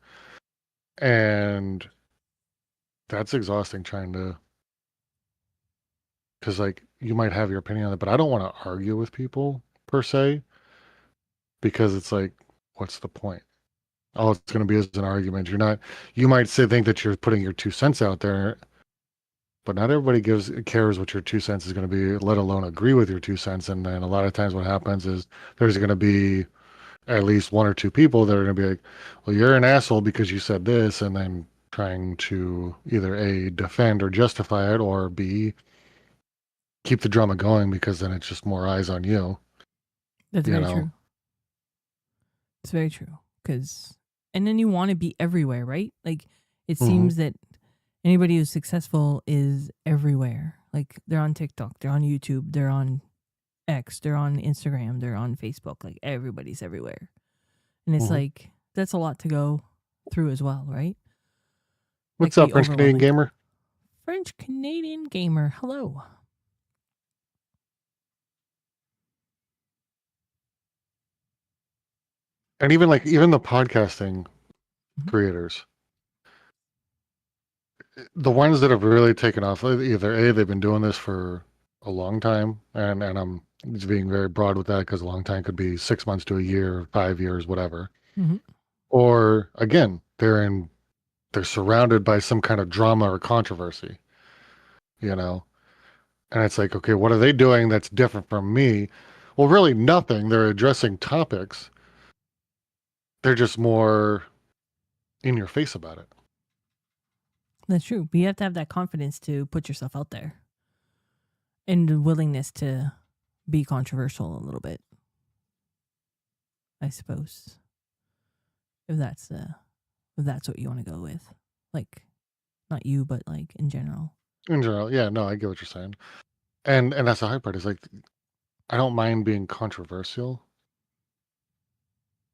S2: and that's exhausting trying to, because like you might have your opinion on it, but I don't want to argue with people per se, because it's like, what's the point? All it's going to be is an argument. You might say think that you're putting your 2 cents out there, but not everybody cares what your 2 cents is going to be, let alone agree with your 2 cents. And then a lot of times what happens is there's going to be at least one or two people that are going to be like, well, you're an asshole because you said this, and then trying to either A, defend or justify it, or B, keep the drama going because then it's just more eyes on you,
S1: That's
S2: you
S1: very
S2: know?
S1: true. It's very true. Because, and then you want to be everywhere, right? Like, it
S2: Hmm.
S1: seems that anybody who's successful is everywhere. Like, they're on TikTok, they're on YouTube, they're on X, they're on Instagram, they're on Facebook. Like, everybody's everywhere. And it's
S2: Hmm.
S1: like, that's a lot to go through as well, right? That
S2: What's
S1: can
S2: up,
S1: be
S2: French Canadian
S1: overwhelming.
S2: gamer?
S1: French Canadian gamer, hello.
S2: And even the podcasting
S1: Mhm.
S2: creators, the ones that have really taken off, either A, they've been doing this for a long time, and I'm just being very broad with that because a long time could be 6 months to a year, 5 years, whatever.
S1: Mhm.
S2: Or again, they're surrounded by some kind of drama or controversy, you know? And it's like, okay, what are they doing that's different from me? Well, really nothing. They're addressing topics. They're just more in your face about it.
S1: That's true. But you have to have that confidence to put yourself out there and the willingness to be controversial a little bit, I suppose. If that's if that's what you want to go with. Like not you, but like in general.
S2: In general, yeah, no, I get what you're saying. And that's the hard part is like I don't mind being controversial,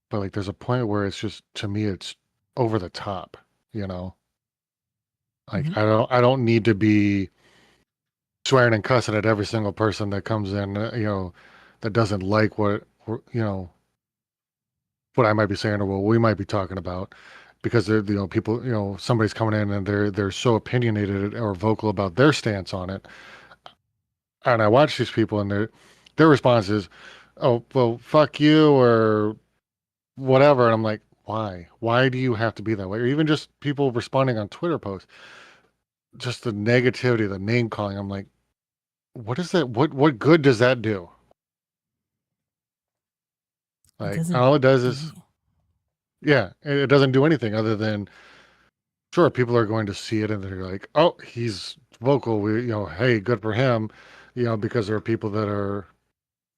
S2: but like there's a point where it's just to me it's over the top, you know? Like
S1: Hmm.
S2: I don't need to be swearing and cussing at every single person that comes in, that doesn't like what I might be saying or what we might be talking about, because they're people, somebody's coming in and they're so opinionated or vocal about their stance on it, and I watch these people and their response is, oh well, fuck you or whatever, and I'm like, why do you have to be that way? Or even just people responding on Twitter posts, just the negativity, the name calling. I'm like, what is that? What good does that do?
S1: It
S2: Like
S1: doesn't
S2: all it does
S1: do
S2: is,
S1: any.
S2: yeah, it doesn't do anything other than, sure, people are going to see it and they're like, oh, he's vocal. Hey, good for him. because there are people that are,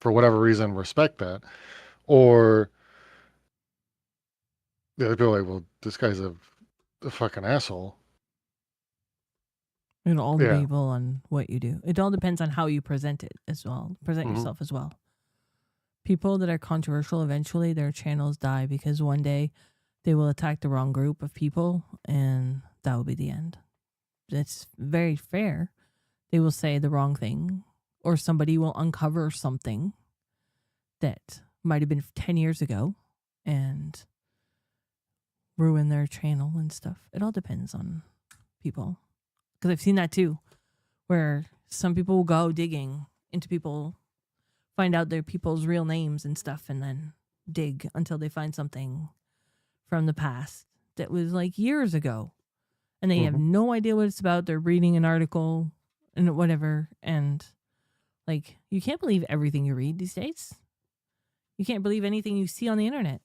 S2: for whatever reason, respect that, or the other people are like, well, this guy's a fucking asshole.
S1: All the
S2: Yeah.
S1: people on what you do. It all depends on how you present it as well. Present
S2: Hmm.
S1: yourself as well. People that are controversial, eventually their channels die because one day they will attack the wrong group of people and that will be the end. It's very fair. They will say the wrong thing or somebody will uncover something that might have been 10 years ago and ruin their channel and stuff. It all depends on people. Because I've seen that too, where some people will go digging into people, find out their people's real names and stuff, and then dig until they find something from the past that was like years ago. And they have
S2: Hmm.
S1: no idea what it's about. They're reading an article and whatever. And like, you can't believe everything you read these days. You can't believe anything you see on the internet.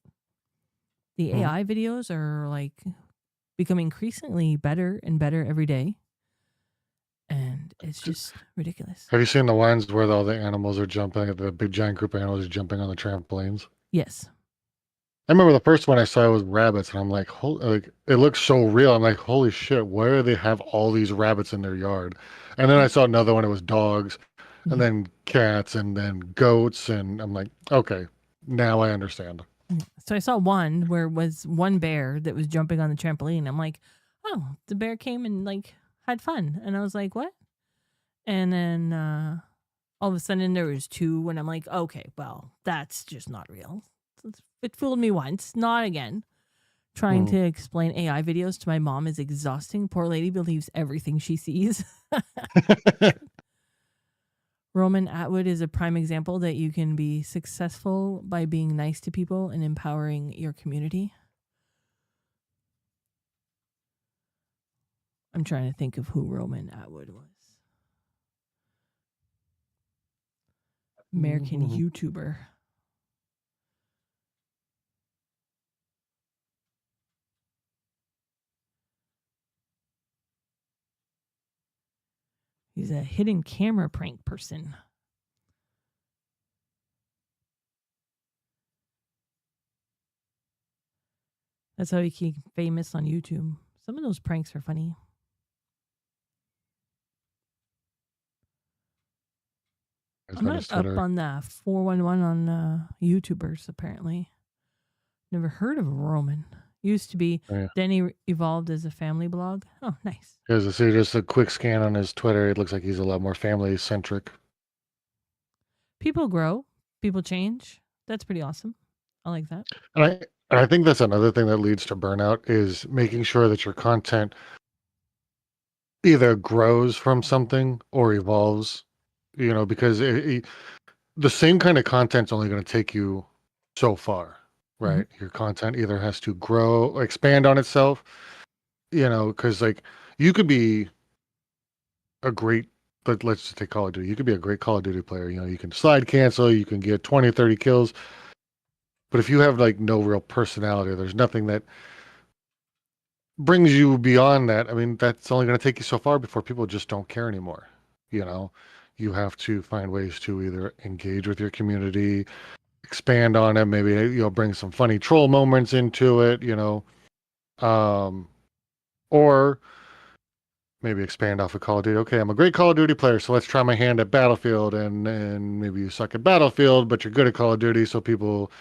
S1: The
S2: Hmm.
S1: AI videos are like becoming increasingly better and better every day. And it's just ridiculous.
S2: Have you seen the ones where all the animals are jumping, the big giant group of animals are jumping on the trampolines?
S1: Yes.
S2: I remember the first one I saw was rabbits, and I'm like, like it looks so real. I'm like, holy shit, why do they have all these rabbits in their yard? And then I saw another one, it was dogs, and
S1: Yeah.
S2: then cats, and then goats, and I'm like, okay, now I understand.
S1: Yeah. So I saw one where it was one bear that was jumping on the trampoline. I'm like, oh, the bear came and like had fun. And I was like, what? And then all of a sudden there was two, and I'm like, okay, well, that's just not real. It fooled me once, not again. Trying
S2: Mm.
S1: to explain AI videos to my mom is exhausting. Poor lady believes everything she sees. Roman Atwood is a prime example that you can be successful by being nice to people and empowering your community. I'm trying to think of who Roman Atwood was. American YouTuber. He's a hidden camera prank person. That's how he became famous on YouTube. Some of those pranks are funny.
S2: It's
S1: I'm
S2: on
S1: not
S2: his
S1: up
S2: Twitter.
S1: on the 411 on YouTubers, apparently. Never heard of Roman. Used to be.
S2: Yeah.
S1: Then he evolved as a family blog. Oh, nice.
S2: Here's a, see, just a quick scan on his Twitter. It looks like he's a lot more family centric.
S1: People grow, people change. That's pretty awesome. I like that.
S2: And I think that's another thing that leads to burnout is making sure that your content either grows from something or evolves, because the same kind of content's only going to take you so far,
S1: Mm-hmm.
S2: right? Your content either has to grow, expand on itself, because like you could be a great, but let's just take Call of Duty. You could be a great Call of Duty player. You can slide cancel, you can get 20, 30 kills. But if you have like no real personality, there's nothing that brings you beyond that. I mean, that's only going to take you so far before people just don't care anymore. You know, you have to find ways to either engage with your community, expand on it, maybe bring some funny troll moments into it, um, or maybe expand off of Call of Duty. Okay, I'm a great Call of Duty player, so let's try my hand at Battlefield, and maybe you suck at Battlefield, but you're good at Call of Duty, so people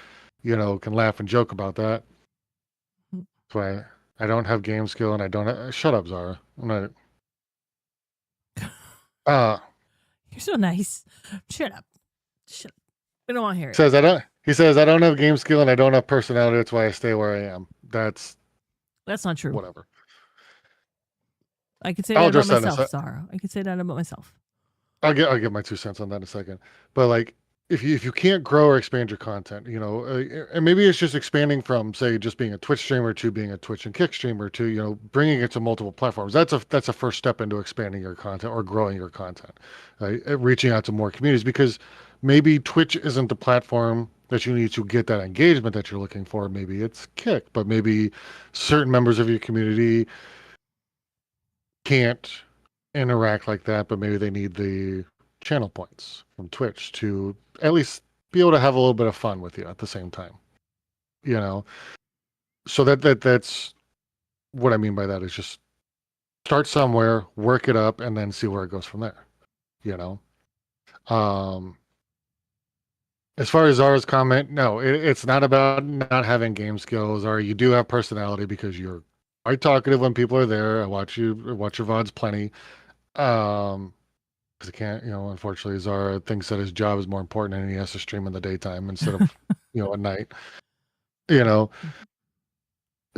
S2: can laugh and joke about that. That's why I don't have game skill, and I don't. Shut up, Zara. I'm not. Uh
S1: You're so nice. Shut up. Shut up. We don't want to hear it.
S2: says I don't. He says I don't have game skill and I don't have personality. That's why I stay where I am. That's
S1: That's not true.
S2: whatever.
S1: I could say
S2: I'll
S1: that about
S2: address that in a
S1: myself,
S2: sec.
S1: Sarah. I could say that about myself.
S2: I'll get my 2 cents on that in a second. But like, if you can't grow or expand your content, and maybe it's just expanding from say just being a Twitch streamer to being a Twitch and Kick streamer to bringing it to multiple platforms. That's a first step into expanding your content or growing your content, right? Reaching out to more communities because maybe Twitch isn't the platform that you need to get that engagement that you're looking for. Maybe it's Kick, but maybe certain members of your community can't interact like that, but maybe they need the channel points from Twitch to at least be able to have a little bit of fun with you at the same time. You know, so that's what I mean by that is just start somewhere, work it up, and then see where it goes from there. You know, um, as far as Zara's comment, no, it's not about not having game skills, or you do have personality because you're quite talkative when people are there. I watch your VODs plenty. Because I can't, unfortunately, Zara thinks that his job is more important and he has to stream in the daytime instead of, at night. You know,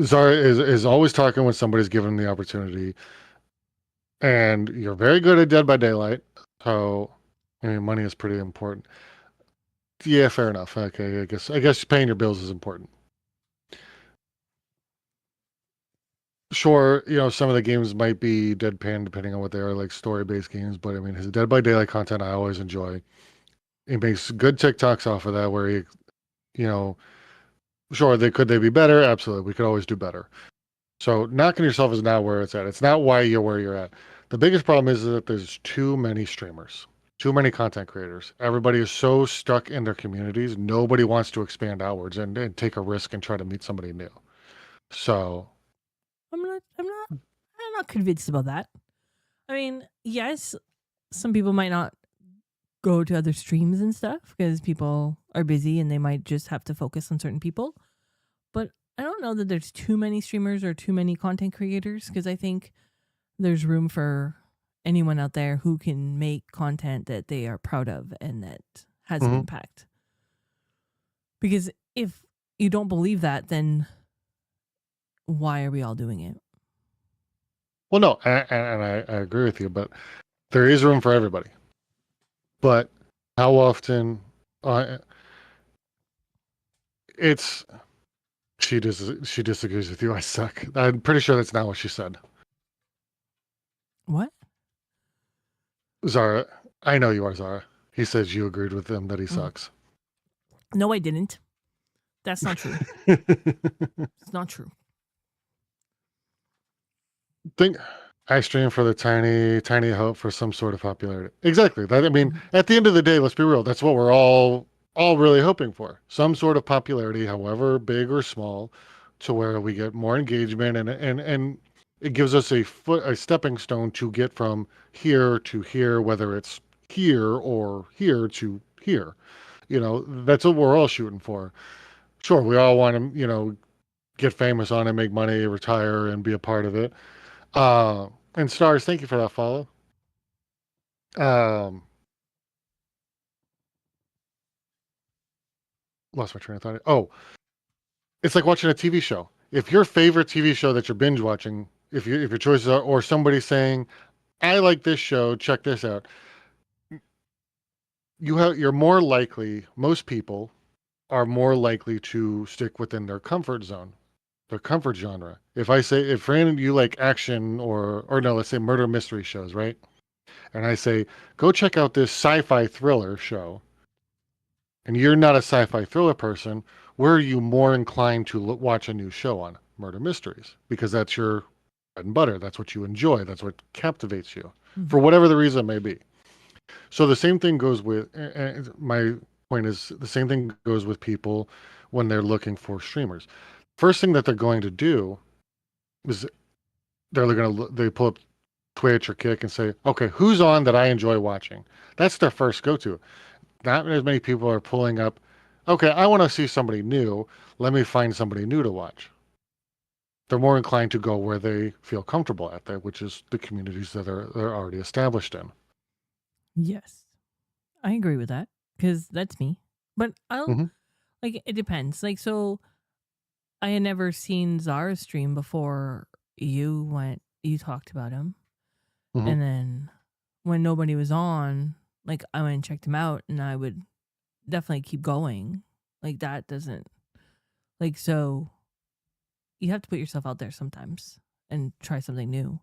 S2: Zara is always talking when somebody's given him the opportunity, and you're very good at Dead by Daylight. So, I mean, money is pretty important. Yeah, fair enough. Okay, I guess paying your bills is important. Sure, some of the games might be deadpan depending on what they are, like story-based games. But I mean, his Dead by Daylight content I always enjoy. He makes good TikToks off of that, where he, you know, sure they be better. Absolutely, we could always do better. So knocking yourself is not where it's at. It's not why you're where you're at. The biggest problem is that there's too many streamers, too many content creators. Everybody is so stuck in their communities. Nobody wants to expand outwards and take a risk and try to meet somebody new. So
S1: I'm not convinced about that. I mean, yes, some people might not go to other streams and stuff because people are busy and they might just have to focus on certain people. But I don't know that there's too many streamers or too many content creators, because I think there's room for anyone out there who can make content that they are proud of and that has an impact. Because if you don't believe that, then why are we all doing it?
S2: Well, no, and I agree with you, but there is room for everybody. But how often it's she disagrees with you. I suck. I'm pretty sure that's not what she said.
S1: What?
S2: Zara, I know you are, Zara. He says you agreed with him that he sucks.
S1: No, I didn't. That's not true. It's not true.
S2: I stream for the tiny hope for some sort of popularity. Exactly. That, I mean, at the end of the day, let's be real. That's what we're all really hoping for. Some sort of popularity, however big or small, to where we get more engagement and it gives us a stepping stone to get from here to here, whether it's here or here to here. That's what we're all shooting for. Sure, we all want to, get famous on it, make money, retire, and be a part of it. And Stars, thank you for that follow. Lost my train of thought. Oh, it's like watching a TV show. If your favorite TV show that you're binge watching, if your choices are, or somebody saying, "I like this show, check this out," you're more likely. Most people are more likely to stick within their comfort zone, their comfort genre. If Brandon, you like action or no, let's say murder mystery shows, right? And I say, go check out this sci-fi thriller show, and you're not a sci-fi thriller person, where are you more inclined to watch a new show on? Murder mysteries, because that's your bread and butter. That's what you enjoy. That's what captivates you, for whatever the reason may be. So the same thing goes with, my point is, the same thing goes with people when they're looking for streamers. First thing that they're going to do is they pull up Twitch or Kick and say, okay, who's on that I enjoy watching? That's their first go-to. Not as many people are pulling up, okay, I want to see somebody new. Let me find somebody new to watch. They're more inclined to go where they feel comfortable at that, which is the communities that they're already established in.
S1: Yes, I agree with that, because that's me. But like, it depends. Like, so I had never seen Zara's stream before you talked about him. And then when nobody was on, like, I went and checked him out, and I would definitely keep going. Like, that doesn't, like, so you have to put yourself out there sometimes and try something new.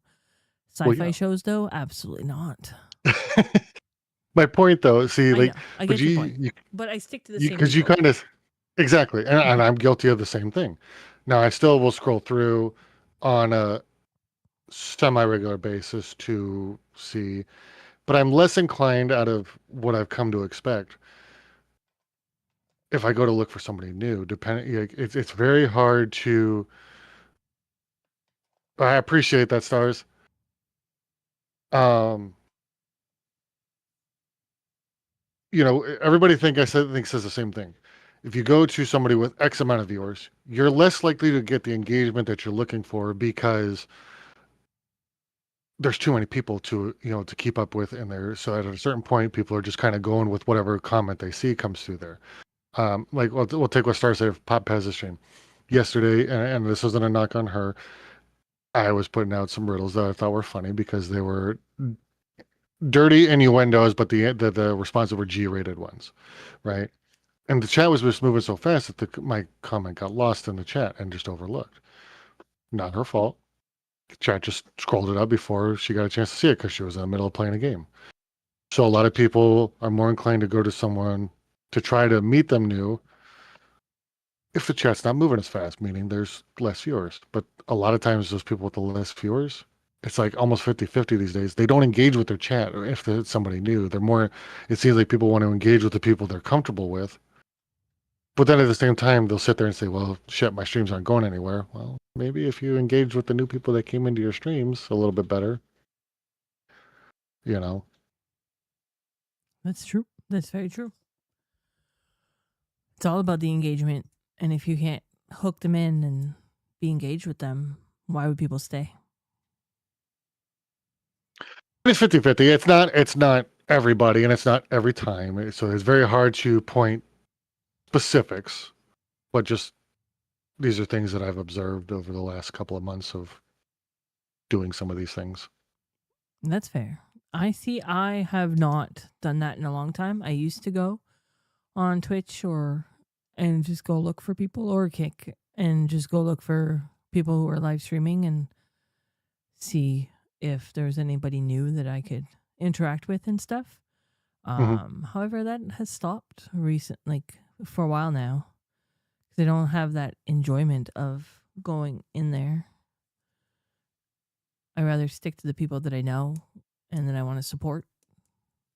S1: Sci-fi shows, though, absolutely not.
S2: My point, though, see,
S1: I get your point, but I stick to the same
S2: because you kind of exactly, and I'm guilty of the same thing. Now, I still will scroll through on a semi-regular basis to see, but I'm less inclined out of what I've come to expect if I go to look for somebody new. It's very hard to. I appreciate that, Stars. Um, everybody thinks says the same thing. If you go to somebody with X amount of viewers, you're less likely to get the engagement that you're looking for because there's too many people to keep up with in there. So at a certain point, people are just kind of going with whatever comment they see comes through there. Like we'll take what Star said of Pop Pez's stream yesterday, and this wasn't a knock on her. I was putting out some riddles that I thought were funny because they were dirty innuendos, but the responses were G-rated ones, right? And the chat was just moving so fast that my comment got lost in the chat and just overlooked. Not her fault. The chat just scrolled it up before she got a chance to see it because she was in the middle of playing a game. So a lot of people are more inclined to go to someone to try to meet them new if the chat's not moving as fast, meaning there's less viewers. But a lot of times those people with the less viewers, it's like almost 50-50 these days. They don't engage with their chat if it's somebody new. It seems like people want to engage with the people they're comfortable with. But then at the same time, they'll sit there and say, well, shit, my streams aren't going anywhere. Well, maybe if you engage with the new people that came into your streams a little bit better, you know.
S1: That's true. That's very true. It's all about the engagement. And if you can't hook them in and be engaged with them, why would people stay?
S2: It's 50-50. It's not everybody and it's not every time. So it's very hard to point specifics, but just these are things that I've observed over the last couple of months of doing some of these things.
S1: That's fair. I have not done that in a long time. I used to go on Twitch and just go look for people, or Kick and just go look for people who are live streaming and see if there's anybody new that I could interact with and stuff. However, that has stopped for a while now. They don't have that enjoyment of going in there. I rather stick to the people that I know and that I want to support.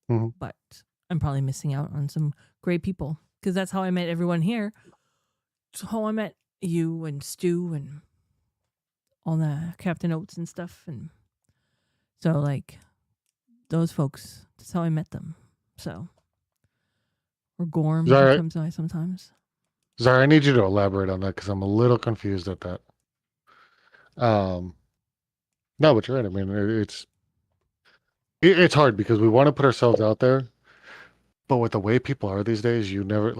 S1: But I'm probably missing out on some great people because that's how I met everyone here. It's how I met you and Stu and all the Captain Oates and stuff. And so, like, those folks, that's how I met them. So, or Gorm, who comes by sometimes.
S2: Zara, I need you to elaborate on that because I'm a little confused at that. No, but you're right. I mean, it's hard because we want to put ourselves out there, but with the way people are these days, you never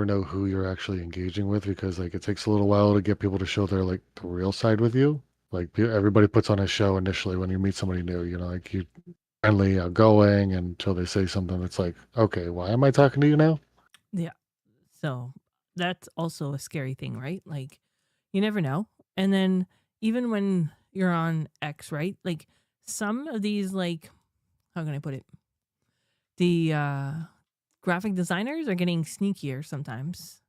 S2: know who you're actually engaging with because like it takes a little while to get people to show their like the real side with you. Like everybody puts on a show initially when you meet somebody new, like you friendly, outgoing until they say something that's like, okay, why am I talking to you now?
S1: Yeah. So that's also a scary thing, right? Like you never know. And then even when you're on X, right? Like some of these, like, how can I put it? The graphic designers are getting sneakier sometimes.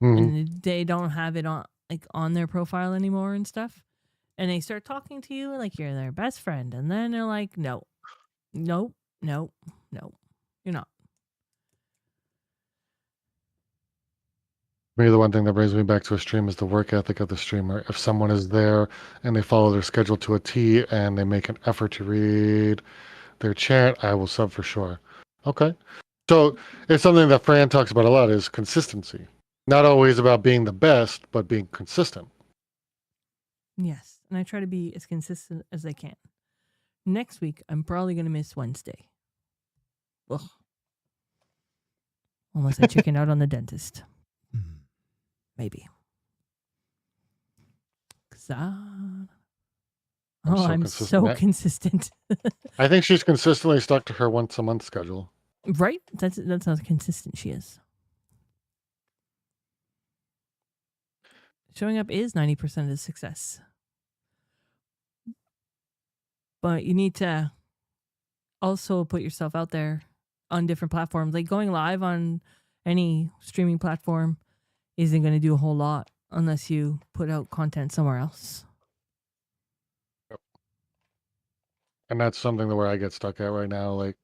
S1: And they don't have it on their profile anymore and stuff. And they start talking to you like you're their best friend. And then they're like, no, you're not.
S2: Maybe the one thing that brings me back to a stream is the work ethic of the streamer. If someone is there and they follow their schedule to a T and they make an effort to read their chat, I will sub for sure. Okay. So it's something that Fran talks about a lot is consistency. Not always about being the best, but being consistent.
S1: Yes. And I try to be as consistent as I can. Next week, I'm probably going to miss Wednesday. Ugh. Unless I chicken out on the dentist. Maybe. I'm so consistent.
S2: I think she's consistently stuck to her once a month schedule.
S1: Right? That's how consistent she is. Showing up is 90% of the success. But you need to also put yourself out there on different platforms. Like going live on any streaming platform isn't going to do a whole lot unless you put out content somewhere else.
S2: And that's something where I get stuck at right now. Like,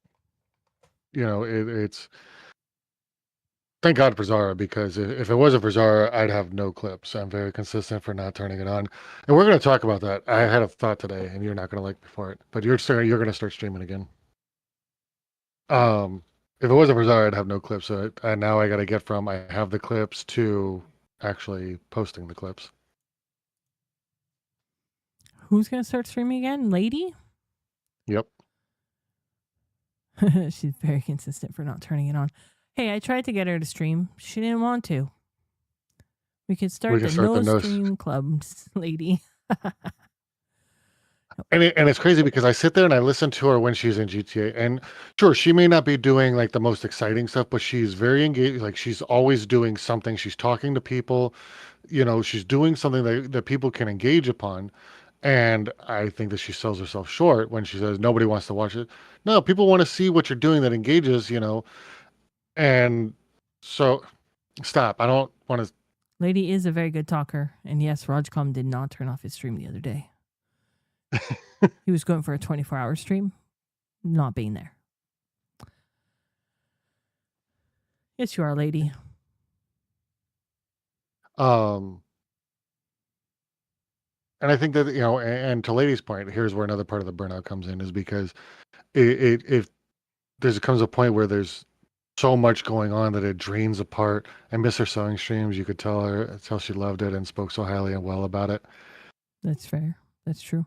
S2: it's thank God for Zara, because if it wasn't for Zara, I'd have no clips. I'm very consistent for not turning it on. And we're going to talk about that. I had a thought today, and you're not going to like me for it, but you're going to start streaming again. Um, if it wasn't for Zara, I'd have no clips. So and now I got to get from I have the clips to actually posting the clips.
S1: Who's going to start streaming again? Lady?
S2: Yep.
S1: She's very consistent for not turning it on. Hey, I tried to get her to stream. She didn't want to. We could start the no stream clubs, lady.
S2: And it's crazy because I sit there and I listen to her when she's in GTA, and sure, she may not be doing like the most exciting stuff, but she's very engaged. Like, she's always doing something. She's talking to people, she's doing something that people can engage upon. And I think that she sells herself short when she says nobody wants to watch it. No, people want to see what you're doing that engages, and so stop. I don't want to.
S1: Lady is a very good talker. And yes, Rajcom did not turn off his stream the other day. He was going for a 24-hour stream, not being there. Yes, you are, lady.
S2: And I think that, and to Lady's point, here's where another part of the burnout comes in, is because if comes a point where there's so much going on that it drains apart. I miss her sewing streams. You could tell she loved it and spoke so highly and well about it.
S1: That's fair. That's true.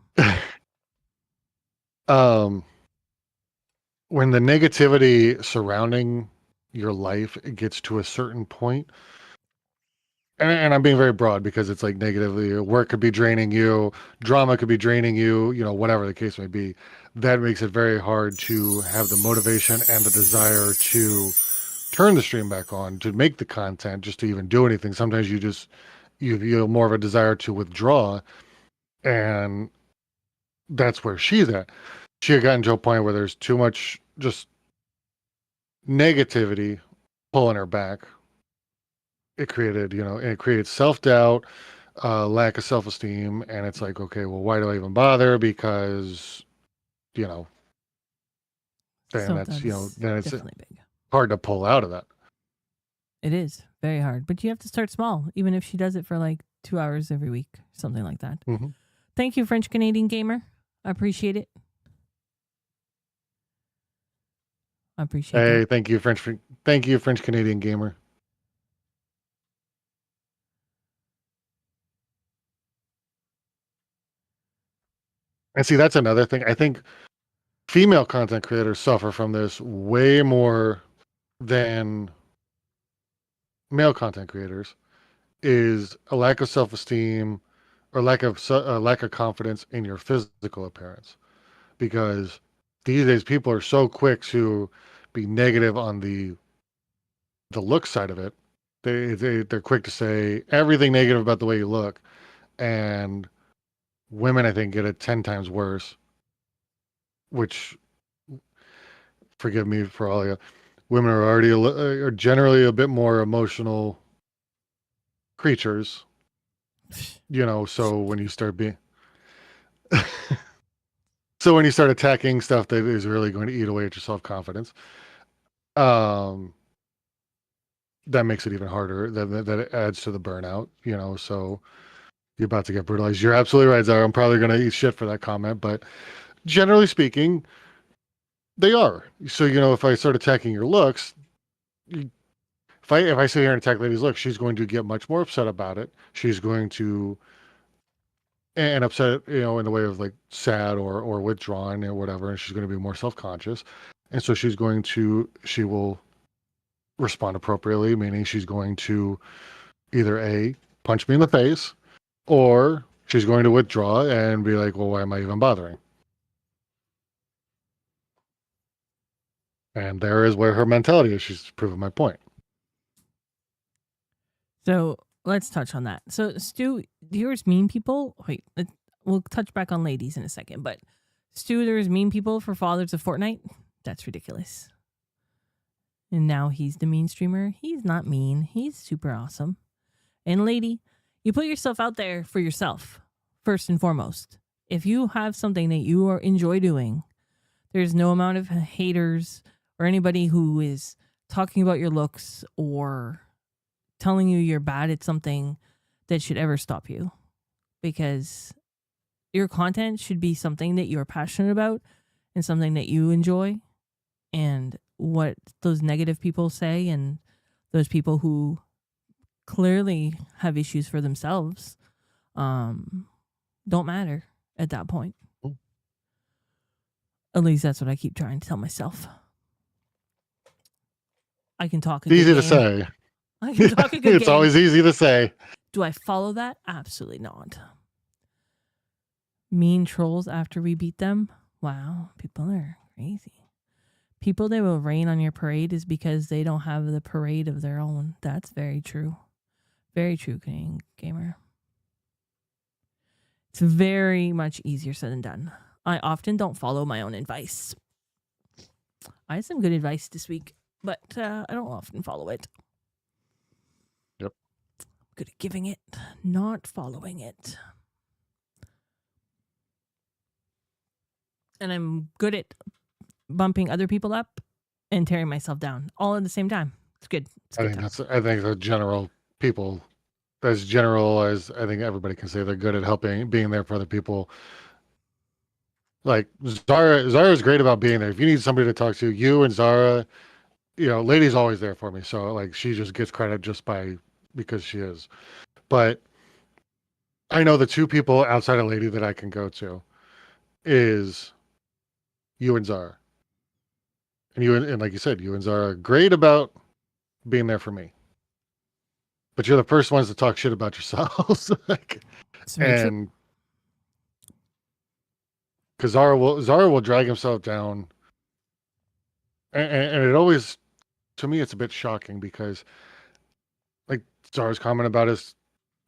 S2: When the negativity surrounding your life gets to a certain point, and I'm being very broad because it's like negatively, work could be draining you, drama could be draining you, whatever the case may be, that makes it very hard to have the motivation and the desire to turn the stream back on, to make the content, just to even do anything. Sometimes you feel more of a desire to withdraw, and that's where she's at. She had gotten to a point where there's too much just negativity pulling her back. It created self-doubt, lack of self-esteem, and it's like, okay, well, why do I even bother? Because, then that's, then it's big. Hard to pull out of that.
S1: It is very hard, but you have to start small, even if she does it for like 2 hours every week, something like that.
S2: Mm-hmm.
S1: Thank you, French Canadian Gamer. I appreciate it. I appreciate it.
S2: Hey, thank you, French Canadian Gamer. And see, that's another thing. I think female content creators suffer from this way more than male content creators, is a lack of self-esteem or lack of confidence in your physical appearance. Because these days people are so quick to be negative on the look side of it. They're quick to say everything negative about the way you look, and women, I think, get it 10 times worse. Which, forgive me for all you, women are already are generally a bit more emotional creatures, so when you start being so when you start attacking stuff that is really going to eat away at your self-confidence, that makes it even harder. That it adds to the burnout, so you're about to get brutalized. You're absolutely right, Zara. I'm probably going to eat shit for that comment, but generally speaking, they are. So, if I start attacking your looks, if I sit here and attack Lady's looks, she's going to get much more upset about it. She's going to, and upset, in the way of like sad or withdrawn or whatever, and she's going to be more self-conscious. And so she will respond appropriately, meaning she's going to either A, punch me in the face, or she's going to withdraw and be like, well, why am I even bothering? And there is where her mentality is. She's proven my point.
S1: So let's touch on that. So, Stu, there's mean people. Wait, we'll touch back on ladies in a second. But, Stu, there's mean people for fathers of Fortnite. That's ridiculous. And now he's the mean streamer. He's not mean. He's super awesome. And lady, you put yourself out there for yourself, first and foremost. If you have something that you enjoy doing, there's no amount of haters or anybody who is talking about your looks or telling you you're bad at something that should ever stop you, because your content should be something that you're passionate about and something that you enjoy. And what those negative people say and those people who clearly have issues for themselves don't matter at that point. At least that's what I keep trying to tell myself. I can talk a
S2: It's
S1: good
S2: easy
S1: game.
S2: to say.
S1: I can talk a good
S2: It's
S1: game.
S2: always easy to say.
S1: Do I follow that? Absolutely not. Mean trolls after we beat them? Wow, people are crazy. People that will rain on your parade is because they don't have the parade of their own. That's very true. Very true, Canadian Gamer. It's very much easier said than done. I often don't follow my own advice. I had some good advice this week, but I don't often follow it.
S2: Yep.
S1: Good at giving it, not following it. And I'm good at bumping other people up and tearing myself down all at the same time. It's good. It's
S2: I
S1: good
S2: think the general people, as general as I think everybody can say, they're good at helping, being there for other people. Like Zara is great about being there. If you need somebody to talk to, you and Zara, Lady's always there for me. So like she just gets credit just because she is. But I know the two people outside of Lady that I can go to is you and Zara. And like you said, you and Zara are great about being there for me. But you're the first ones to talk shit about yourselves.
S1: It's very true.
S2: And because Zara will drag himself down. And it always, to me, it's a bit shocking because like Zara's comment about us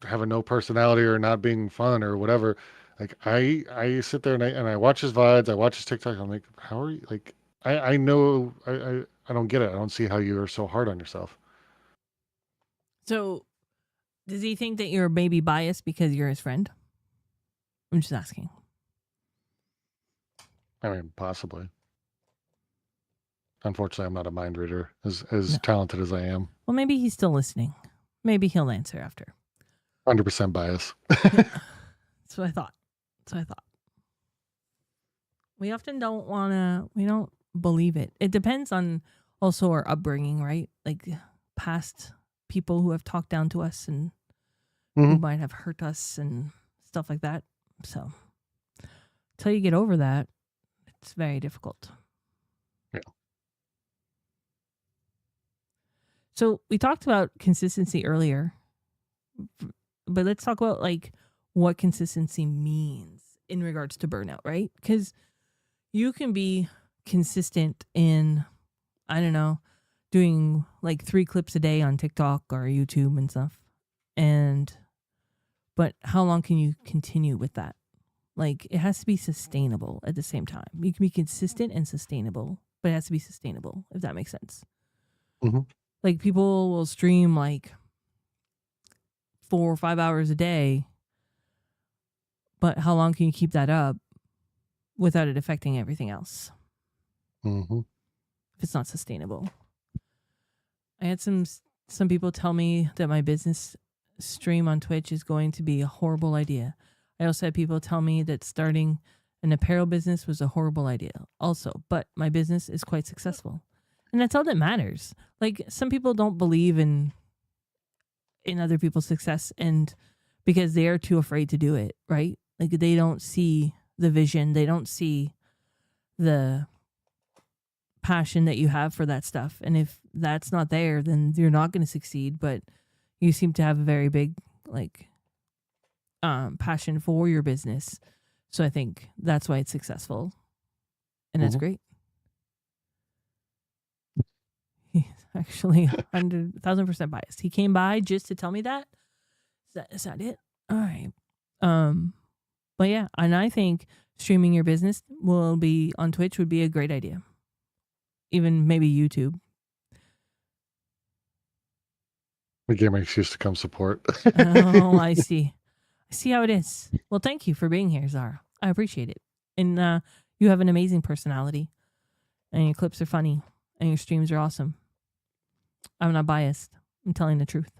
S2: having no personality or not being fun or whatever. Like I sit there and I watch his VODs, I watch his TikTok. I'm like, how are you? Like, I know I don't get it. I don't see how you are so hard on yourself.
S1: So, does he think that you're maybe biased because you're his friend? I'm just asking.
S2: I mean, possibly. Unfortunately, I'm not a mind reader as
S1: No.
S2: talented as I am.
S1: Well, maybe he's still listening. Maybe he'll answer after.
S2: 100% bias.
S1: That's what I thought. We often we don't believe it. It depends on also our upbringing, right? Like past people who have talked down to us and who might have hurt us and stuff like that. So until you get over that, it's very difficult.
S2: Yeah.
S1: So we talked about consistency earlier, but let's talk about like what consistency means in regards to burnout, right? Because you can be consistent in, I don't know, doing like 3 clips a day on TikTok or YouTube and stuff. But how long can you continue with that? Like it has to be sustainable at the same time. You can be consistent and sustainable, but it has to be sustainable, if that makes sense.
S2: Mm-hmm.
S1: Like people will stream like 4 or 5 hours a day, but how long can you keep that up without it affecting everything else?
S2: Mm-hmm.
S1: If it's not sustainable. I had some people tell me that my business stream on Twitch is going to be a horrible idea. I also had people tell me that starting an apparel business was a horrible idea also, but my business is quite successful. And that's all that matters. Like some people don't believe in other people's success and because they are too afraid to do it, right? Like they don't see the vision, they don't see the passion that you have for that stuff. And if that's not there, then you're not going to succeed, but you seem to have a very big like passion for your business. So I think that's why it's successful. And that's great. He's actually 1,000% biased. He came by just to tell me that. Is that it? All right. But yeah, and I think streaming your business will be on Twitch would be a great idea. Even maybe YouTube.
S2: We gave my excuse to come support.
S1: Oh, I see. I see how it is. Well, thank you for being here, Zara. I appreciate it. And you have an amazing personality, and your clips are funny, and your streams are awesome. I'm not biased. I'm telling the truth.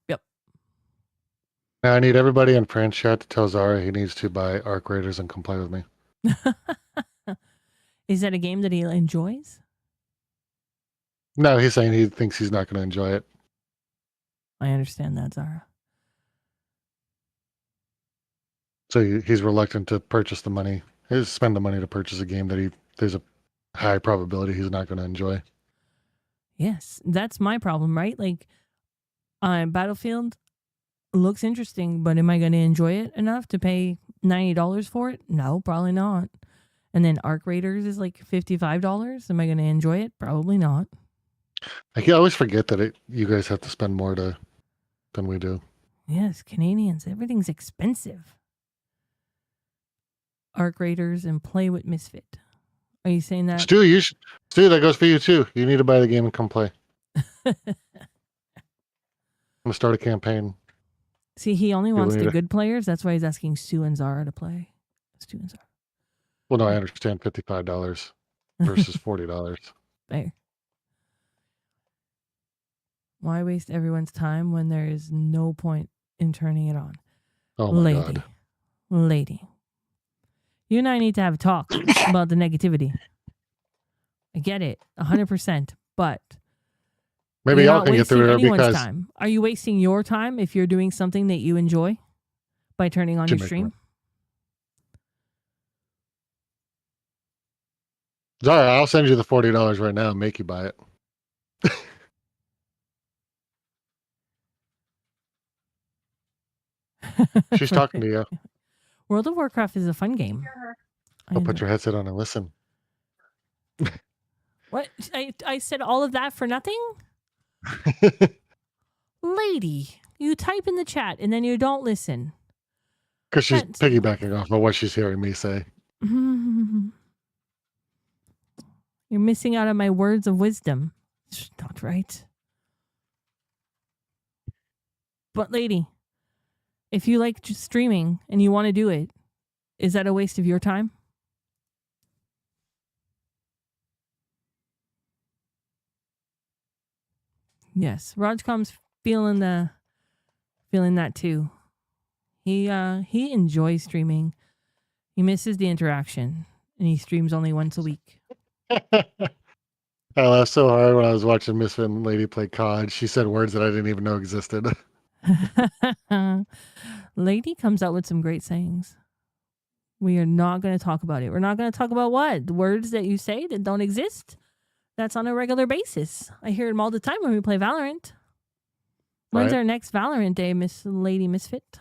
S1: Yep.
S2: Now I need everybody in French chat to tell Zara he needs to buy Arc Raiders and come play with me.
S1: Is that a game that he enjoys?
S2: No, he's saying he thinks he's not going to enjoy it.
S1: I understand that, Zara.
S2: So he's reluctant to purchase the money. Spend the money to purchase a game that there's a high probability he's not going to enjoy.
S1: Yes, that's my problem, right? Like, Battlefield looks interesting, but am I going to enjoy it enough to pay $90 for it? No, probably not. And then Arc Raiders is like $55. Am I going to enjoy it? Probably not.
S2: I always forget that you guys have to spend more than we do.
S1: Yes, Canadians, everything's expensive. Arc Raiders and play with Misfit. Are you saying that?
S2: Stu, Stu, that goes for you too. You need to buy the game and come play. I'm gonna start a campaign.
S1: See, he only wants the good players. That's why he's asking Stu and Zara to play. Stu and Zara.
S2: Well, no, I understand $55 versus $40.
S1: Fair. Why waste everyone's time when there is no point in turning it on?
S2: Oh my God.
S1: Lady. You and I need to have a talk about the negativity. I get it, 100%, but
S2: maybe y'all can get through it because
S1: time. Are you wasting your time if you're doing something that you enjoy by turning on your stream?
S2: Zara, I'll send you the $40 right now and make you buy it. She's talking to you.
S1: World of Warcraft is a fun game.
S2: I'll put your headset on and listen.
S1: What? I said all of that for nothing? Lady, you type in the chat and then you don't listen.
S2: Because she's piggybacking off of what she's hearing me say.
S1: You're missing out on my words of wisdom. It's not right. But lady, if you like just streaming and you want to do it, is that a waste of your time? Yes, Rajcom's feeling that too. He enjoys streaming. He misses the interaction, and he streams only once a week.
S2: I laughed so hard when I was watching Misfit Lady play COD. She said words that I didn't even know existed.
S1: Lady comes out with some great sayings. We are not going to talk about it. We're not going to talk about what? The words that you say that don't exist? That's on a regular basis. I hear them all the time when we play Valorant. When's our next Valorant day, Miss Lady Misfit?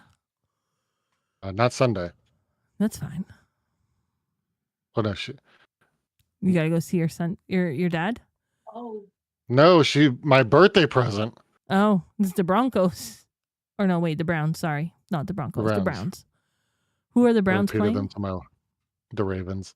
S2: Not Sunday.
S1: That's fine.
S2: Oh, no,
S1: you got to go see your son, your dad?
S2: Oh. No, my birthday present.
S1: Oh, it's the Broncos. Or no, wait, the Browns. Sorry. Not the Broncos, the Browns. Who are the Browns playing?
S2: Them tomorrow. The Ravens.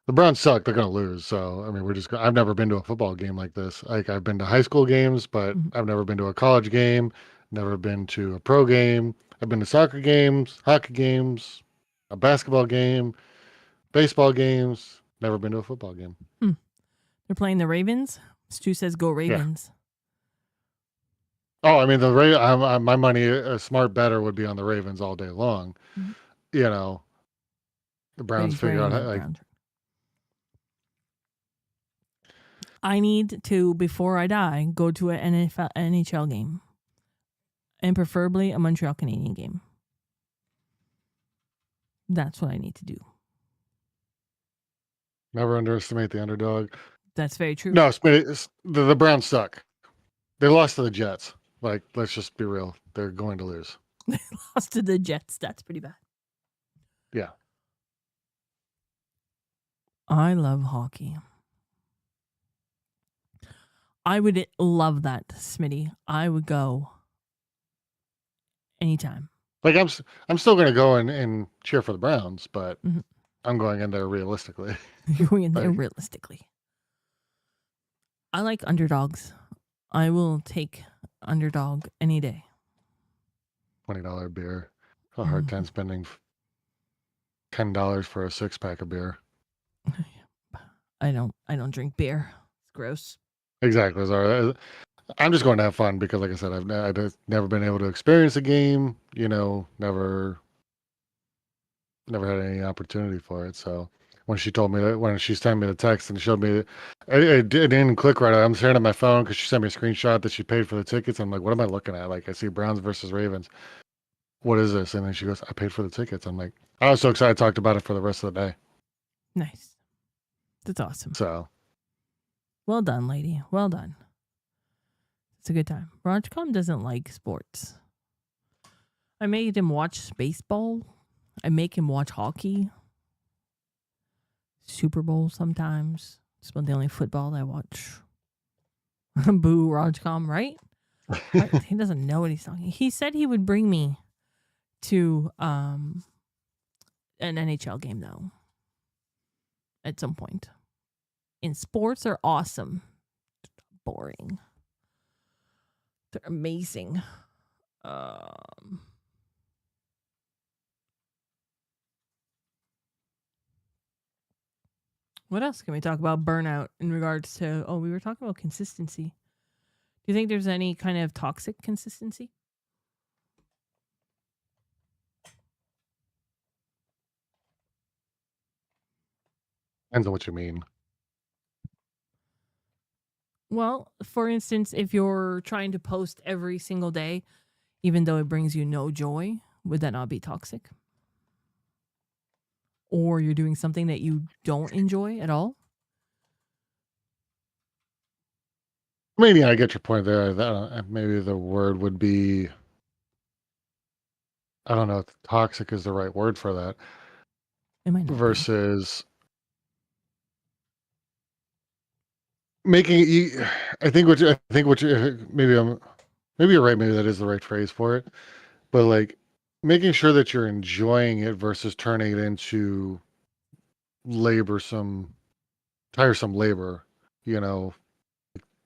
S2: The Browns suck. They're going to lose. So, I mean, I've never been to a football game like this. Like, I've been to high school games, but I've never been to a college game, never been to a pro game. I've been to soccer games, hockey games, a basketball game, baseball games, never been to a football game.
S1: They're playing the Ravens? Stu says go Ravens.
S2: Yeah. Oh, I mean, my money, a smart better would be on the Ravens all day long. Mm-hmm. You know, the Browns figure out
S1: I need to, before I die, go to an NHL game. And preferably a Montreal Canadian game. That's what I need to do.
S2: Never underestimate the underdog.
S1: That's very true.
S2: No, the Browns suck. They lost to the Jets. Like, let's just be real. They're going to lose.
S1: They lost to the Jets. That's pretty bad.
S2: Yeah.
S1: I love hockey. I would love that, Smitty. I would go anytime.
S2: Like, I'm still going to go and cheer for the Browns, but I'm going in there realistically.
S1: You're going in there realistically. I like underdogs. I will take Underdog any day.
S2: $20 beer. A hard time spending $10 for a 6-pack of beer.
S1: I don't drink beer. It's gross.
S2: Exactly. So I'm just going to have fun because, like I said, I've never been able to experience a game. Never had any opportunity for it. So when she told me that, when she sent me the text and showed me, it didn't click right. I'm staring at my phone because she sent me a screenshot that she paid for the tickets. I'm like, what am I looking at? Like, I see Browns versus Ravens. What is this? And then she goes, I paid for the tickets. I'm like, I was so excited. I talked about it for the rest of the day.
S1: Nice. That's awesome.
S2: So
S1: well done, lady. Well done. It's a good time. Rajcom doesn't like sports. I made him watch baseball. I make him watch hockey. Super Bowl sometimes. It's about the only football I watch. Boo, Rajcom, right? He doesn't know what he's talking. He said he would bring me to an NHL game, though, at some point. And sports are awesome. Boring. They're amazing. What else can we talk about burnout in regards to, we were talking about consistency. Do you think there's any kind of toxic consistency?
S2: Depends on what you mean.
S1: Well, for instance, if you're trying to post every single day, even though it brings you no joy, would that not be toxic? Or you're doing something that you don't enjoy at all?
S2: Maybe I get your point there. Maybe the word would be, I don't know if toxic is the right word for that.
S1: It might not
S2: versus making. I think what you maybe you're right. Maybe that is the right phrase for it. But like making sure that you're enjoying it versus turning it into tiresome labor.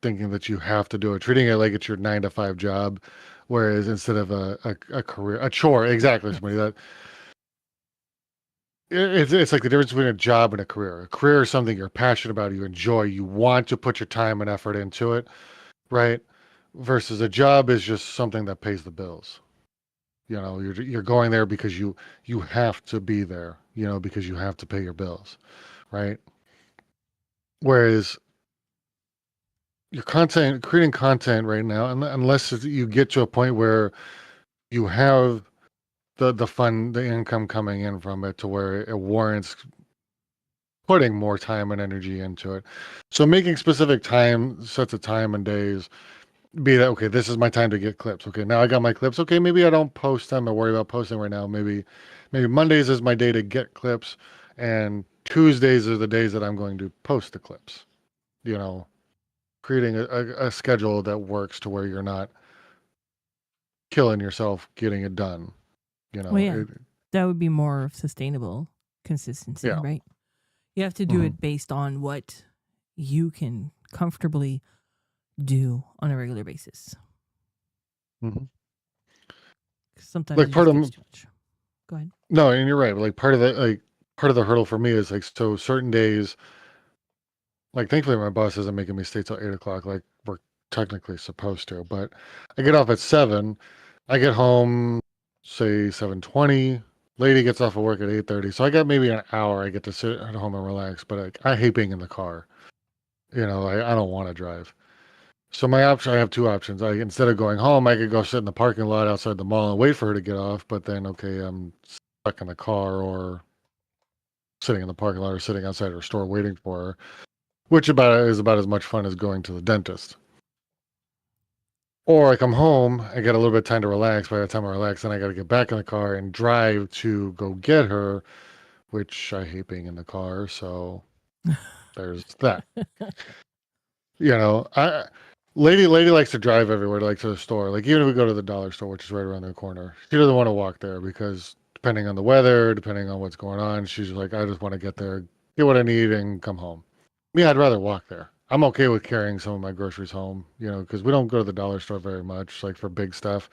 S2: Thinking that you have to do it, treating it like it's your 9 to 5 job, whereas instead of a career, a chore. Exactly,
S1: Yes.
S2: somebody that it's like the difference between a job and a career. A career is something you're passionate about, you enjoy, you want to put your time and effort into it, right? Versus a job is just something that pays the bills. You're going there because you have to be there, because you have to pay your bills, right? Whereas your creating content right now, unless you get to a point where you have the income coming in from it to where it warrants putting more time and energy into it. So making specific sets of time and days, be that, okay, this is my time to get clips. Okay, now I got my clips. Okay, maybe I don't post them or worry about posting right now. Maybe Mondays is my day to get clips, and Tuesdays are the days that I'm going to post the clips. Creating a schedule that works to where you're not killing yourself getting it done.
S1: Well, yeah, that would be more sustainable consistency,
S2: Yeah.
S1: right? You have to do it based on what you can comfortably do on a regular basis. Sometimes
S2: like
S1: it
S2: part
S1: just
S2: of
S1: gets too much. Go ahead.
S2: No, and you're right. Like part of the hurdle for me is like, so certain days, like thankfully my boss isn't making me stay till 8 o'clock like we're technically supposed to, but I get off at 7. I get home say 7:20. Lady gets off of work at 8:30. So I got maybe an hour I get to sit at home and relax, but I hate being in the car. I don't want to drive. So I have two options. Instead of going home, I could go sit in the parking lot outside the mall and wait for her to get off, but then okay, I'm stuck in the car or sitting in the parking lot or sitting outside her store waiting for her, which is about as much fun as going to the dentist. Or I come home, I get a little bit of time to relax. By the time I relax, then I got to get back in the car and drive to go get her, which I hate being in the car. So there's that. Lady likes to drive everywhere, like to the store. Like even if we go to the dollar store, which is right around the corner, she doesn't want to walk there because depending on the weather, depending on what's going on, she's like, I just want to get there, get what I need, and come home. Me, I'd rather walk there. I'm okay with carrying some of my groceries home, because we don't go to the dollar store very much, like for big stuff.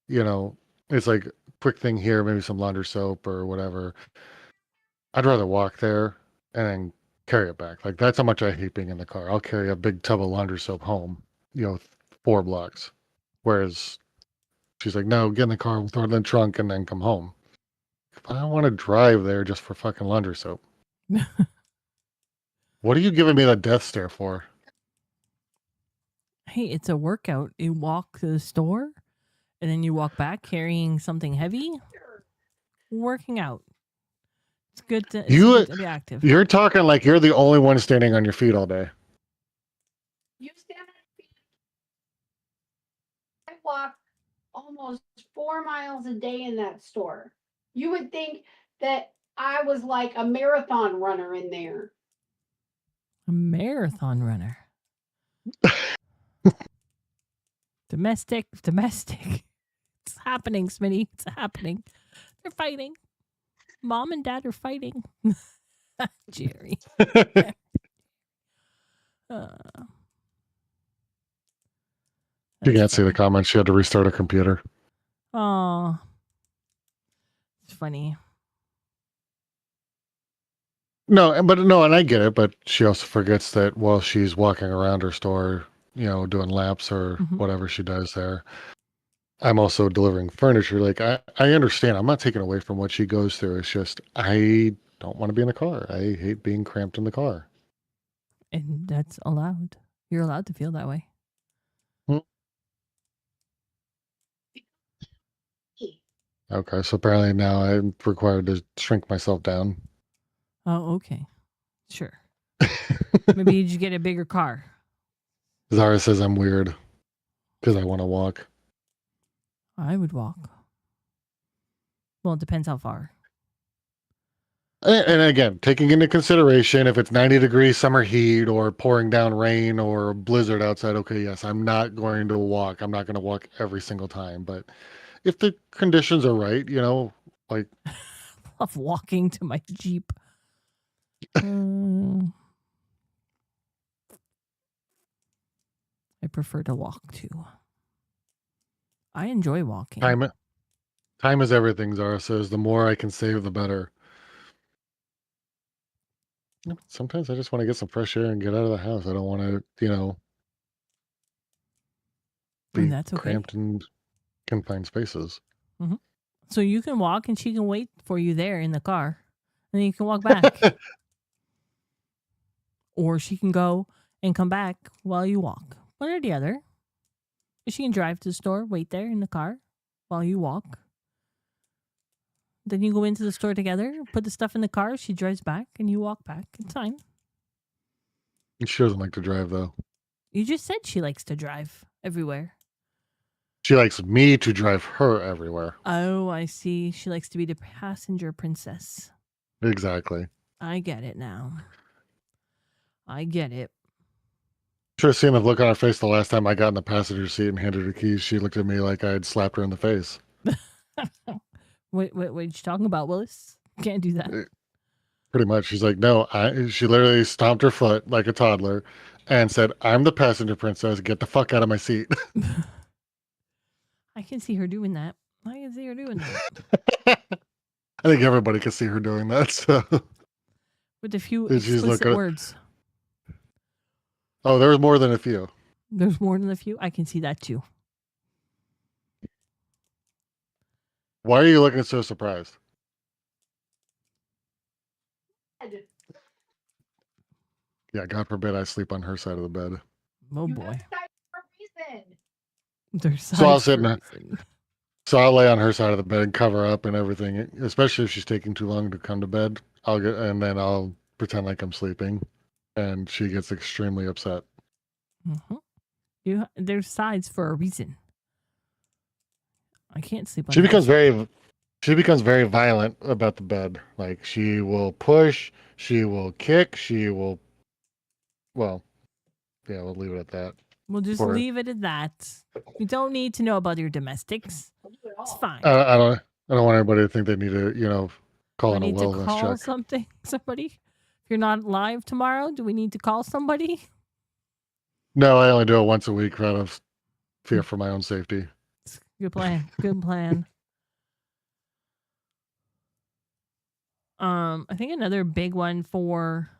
S2: You know, it's like quick thing here, maybe some laundry soap or whatever. I'd rather walk there and then carry it back. Like that's how much I hate being in the car. I'll carry a big tub of laundry soap home, 4 blocks. Whereas she's like, no, get in the car, throw it in the trunk, and then come home. I don't want to drive there just for fucking laundry soap. What are you giving me the death stare for?
S1: Hey, it's a workout. You walk to the store and then you walk back carrying something heavy. Working out. It's good to, good to be active.
S2: You're talking like you're the only one standing on your feet all day.
S3: You stand on your feet. I walk almost 4 miles a day in that store. You would think that I was like a marathon runner in there.
S1: A marathon runner. Domestic. It's happening, Smitty. It's happening. They're fighting. Mom and Dad are fighting. Jerry.
S2: You can't see the comments. She had to restart her computer.
S1: Oh, it's funny.
S2: No, and I get it, but she also forgets that while she's walking around her store, doing laps or whatever she does there, I'm also delivering furniture. Like I understand. I'm not taking away from what she goes through. It's just I don't want to be in the car. I hate being cramped in the car.
S1: And that's allowed. You're allowed to feel that way.
S2: Okay, so apparently now I'm required to shrink myself down.
S1: Oh, okay. Sure. Maybe you just get a bigger car.
S2: Zara says I'm weird because I want to walk.
S1: I would walk. Well, it depends how far.
S2: And again, taking into consideration if it's 90 degrees summer heat or pouring down rain or a blizzard outside, okay, yes, I'm not going to walk. I'm not going to walk every single time. But if the conditions are right, like...
S1: I love walking to my Jeep. I prefer to walk too. I enjoy walking.
S2: Time is everything, Zara says. The more I can save, the better. Sometimes I just want to get some fresh air and get out of the house. I don't want to, be
S1: that's okay.
S2: cramped in confined spaces.
S1: Mm-hmm. So you can walk and she can wait for you there in the car. And then you can walk back. Or she can go and come back while you walk. One or the other. She can drive to the store, wait there in the car while you walk. Then you go into the store together, put the stuff in the car, she drives back, and you walk back. It's fine.
S2: She doesn't like to drive, though.
S1: You just said she likes to drive everywhere.
S2: She likes me to drive her everywhere.
S1: Oh, I see. She likes to be the passenger princess.
S2: Exactly.
S1: I get it now. I get it.
S2: Should have seen the look on her face the last time I got in the passenger seat and handed her keys. She looked at me like I had slapped her in the face.
S1: What are you talking about, Willis? Can't do that.
S2: Pretty much. She's like, no. She literally stomped her foot like a toddler and said, I'm the passenger princess. Get the fuck out of my seat.
S1: I can see her doing that. I
S2: think everybody can see her doing that. So.
S1: With a few explicit words.
S2: Oh, there was more than a few.
S1: There's more than a few? I can see that too.
S2: Why are you looking so surprised? Yeah, God forbid I sleep on her side of the bed.
S1: Oh boy.
S2: So I'll lay on her side of the bed and cover up and everything, especially if she's taking too long to come to bed. Then I'll pretend like I'm sleeping, and she gets extremely upset.
S1: Mm-hmm. There's sides for a reason. I can't sleep on
S2: She becomes very violent about the bed. Like she will push, she will kick, we'll leave it at that.
S1: We'll just leave it at that. We don't need to know about your domestics. It's fine.
S2: I don't want anybody to think they need to, call in a wellness check.
S1: Somebody? If you're not live tomorrow, do we need to call somebody?
S2: No, I only do it once a week out of fear for my own safety.
S1: Good plan. Good plan. I think another big one for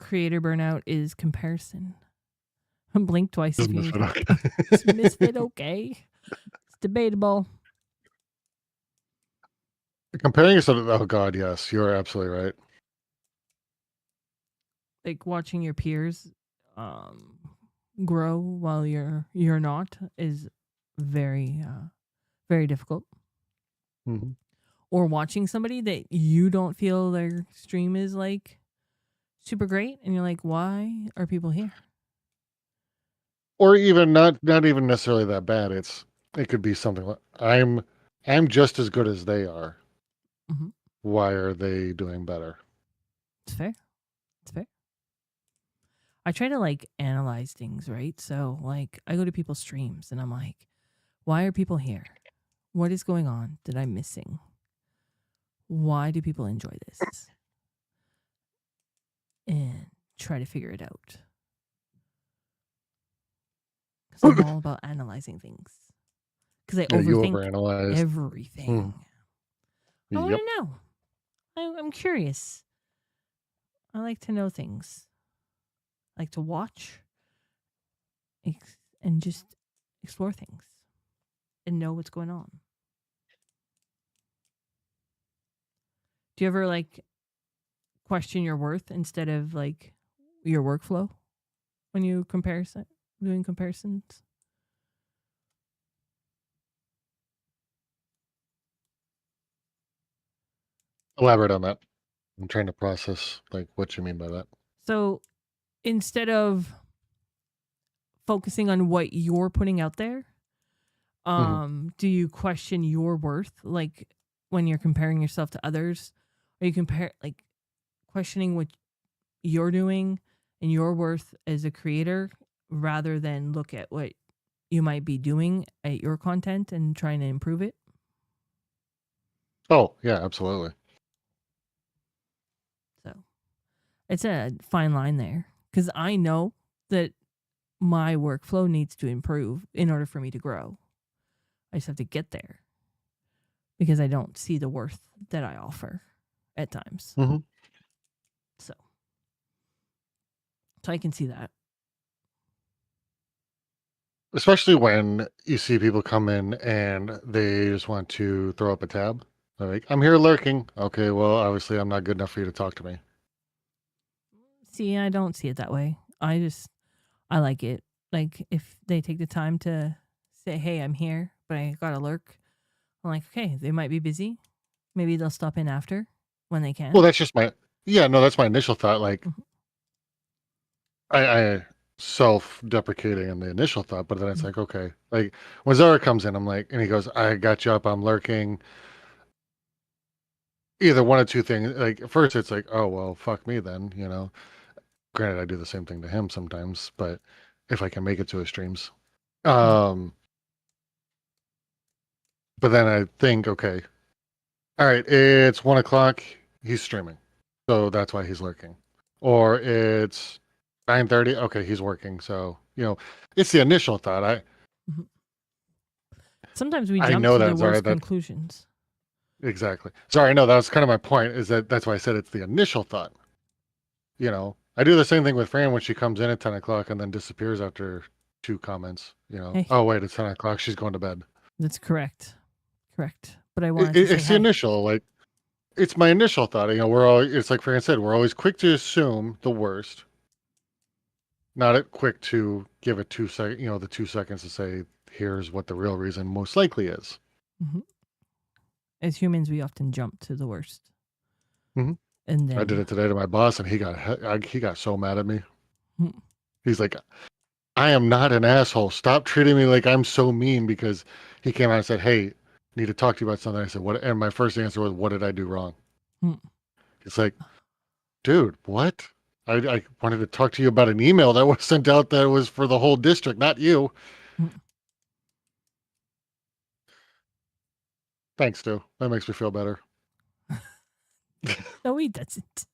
S1: creator burnout is comparison. Blink twice
S2: Is
S1: if you need
S2: Misfit
S1: help.
S2: okay?
S1: Is Misfit okay? It's debatable.
S2: Comparing yourself to, oh God, yes, you're absolutely right.
S1: Like watching your peers grow while you're not is very very difficult.
S2: Mm-hmm.
S1: Or watching somebody that you don't feel their stream is like super great and you're like, why are people here?
S2: Or even not even necessarily that bad. It could be something like I'm just as good as they are.
S1: Mhm.
S2: Why are they doing better?
S1: It's fair. It's fair. I try to like analyze things, right? So like I go to people's streams and I'm like, why are people here? What is going on that I'm missing? Why do people enjoy this? And try to figure it out. Because I'm all about analyzing things. Because I
S2: Yeah, you
S1: overthink
S2: overanalyze.
S1: everything. I want
S2: Yep.
S1: to know. I'm curious. I like to know things. I like to watch and just explore things and know what's going on. Do you ever like question your worth instead of like your workflow when you doing comparisons?
S2: Elaborate on that. I'm trying to process like what you mean by that.
S1: So instead of focusing on what you're putting out there, do you question your worth? Like when you're comparing yourself to others, or you questioning what you're doing and your worth as a creator rather than look at what you might be doing at your content and trying to improve it?
S2: Oh, yeah, absolutely.
S1: So it's a fine line there because I know that my workflow needs to improve in order for me to grow. I just have to get there because I don't see the worth that I offer at times.
S2: Mm-hmm.
S1: So I can see that.
S2: Especially when you see people come in and they just want to throw up a tab. They're like, I'm here lurking. Okay, well, obviously I'm not good enough for you to talk to me.
S1: See, I don't see it that way. I like it. Like if they take the time to say, "Hey, I'm here, but I got to lurk." I'm like, "Okay, they might be busy. Maybe they'll stop in after when they can."
S2: Well, that's just that's my initial thought. Like,
S1: Mhm.
S2: I self-deprecating in the initial thought, but then it's
S1: Mhm.
S2: like, okay, like when Zara comes in, I'm like, and he goes, I got you up, I'm lurking. Either one of two things. Like, first, it's like, oh, well, fuck me then, Granted, I do the same thing to him sometimes, but if I can make it to his streams. But then I think, okay, all right, it's 1 o'clock, he's streaming. So that's why he's lurking. Or it's 9:30, okay, he's working. So, it's the initial thought.
S1: Mhm. Sometimes we
S2: I
S1: jump
S2: know
S1: to the
S2: that, Zara,
S1: worst
S2: that
S1: conclusions.
S2: exactly. Sorry, no, that was kind of my point, is that's why I said it's the initial thought. I do the same thing with Fran when she comes in at 10 o'clock and then disappears after 2 comments.
S1: Hey,
S2: Oh, wait, it's 10 o'clock. She's going to bed.
S1: that's correct. Correct. But I wanted to say
S2: It's the
S1: hi.
S2: initial, like, it's my initial thought. It's like Fran said, we're always quick to assume the worst, not quick to give it 2 seconds, the 2 seconds to say, here's what the real reason most likely is.
S1: Mhm. As humans, we often jump to the worst.
S2: Mm-hmm.
S1: And
S2: I did
S1: then
S2: it today to my boss, and he got so mad at me.
S1: Mhm.
S2: He's like, I am not an asshole. Stop treating me like I'm so mean, because he came out and said, hey, need to talk to you about something. I said, what? And my first answer was, what did I do wrong?
S1: Mhm.
S2: It's like, dude, what? I wanted to talk to you about an email that was sent out that was for the whole district, not you.
S1: Mhm.
S2: Thanks, Stu. That makes me feel better.
S1: No, he doesn't.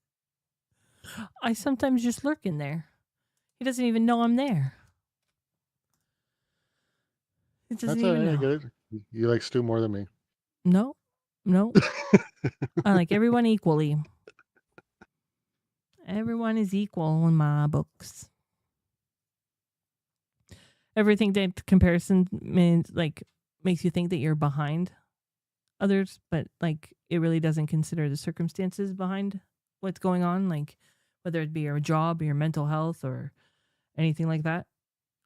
S1: I sometimes just lurk in there. He doesn't even know I'm there. It doesn't
S2: That's all
S1: even
S2: right. I
S1: know.
S2: get it. You like stew more than me.
S1: No, no. I like everyone equally. Everyone is equal in my books. Everything that comparison means like makes you think that you're behind others, but like it really doesn't consider the circumstances behind what's going on, like whether it be your job, or your mental health, or anything like that,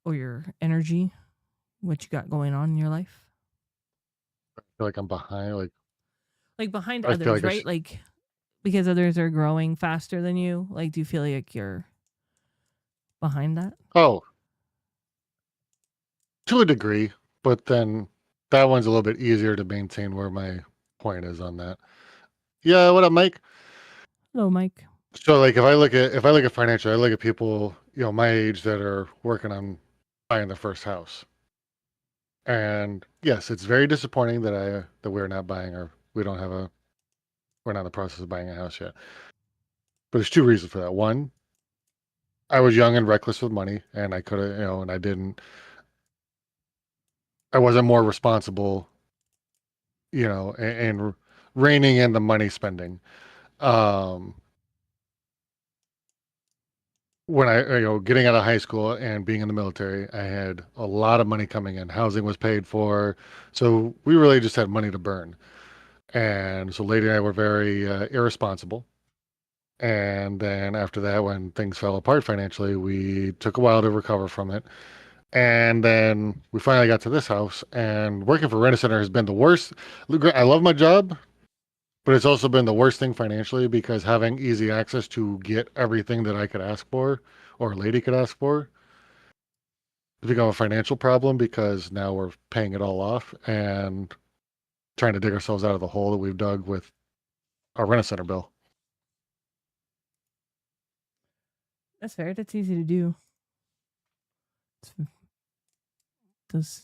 S1: or your energy, what you got going on in your life.
S2: I feel like I'm behind.
S1: Like behind
S2: I feel
S1: others,
S2: like I
S1: right?
S2: should.
S1: Like because others are growing faster than you. Like do you feel like you're behind that?
S2: Oh, to a degree, but then that one's a little bit easier to maintain where my point is on that. Yeah, what up, Mike?
S1: Hello, Mike.
S2: So like if I look at financial, I look at people, my age that are working on buying their first house. And yes, it's very disappointing that we're not buying or we're not in the process of buying a house yet. But there's two reasons for that. One, I was young and reckless with money and I could have, and I wasn't more responsible, and reining in the money spending. Um, when getting out of high school and being in the military, I had a lot of money coming in. Housing was paid for. So we really just had money to burn. And so Lady and I were very irresponsible. And then after that, when things fell apart financially, we took a while to recover from it. And then we finally got to this house. And working for Rent-A-Center has been the worst. Look, I love my job, but it's also been the worst thing financially because having easy access to get everything that I could ask for or a lady could ask for has become a financial problem because now we're paying it all off and trying to dig ourselves out of the hole that we've dug with our Rent-A-Center bill.
S1: That's fair. That's easy to do. Those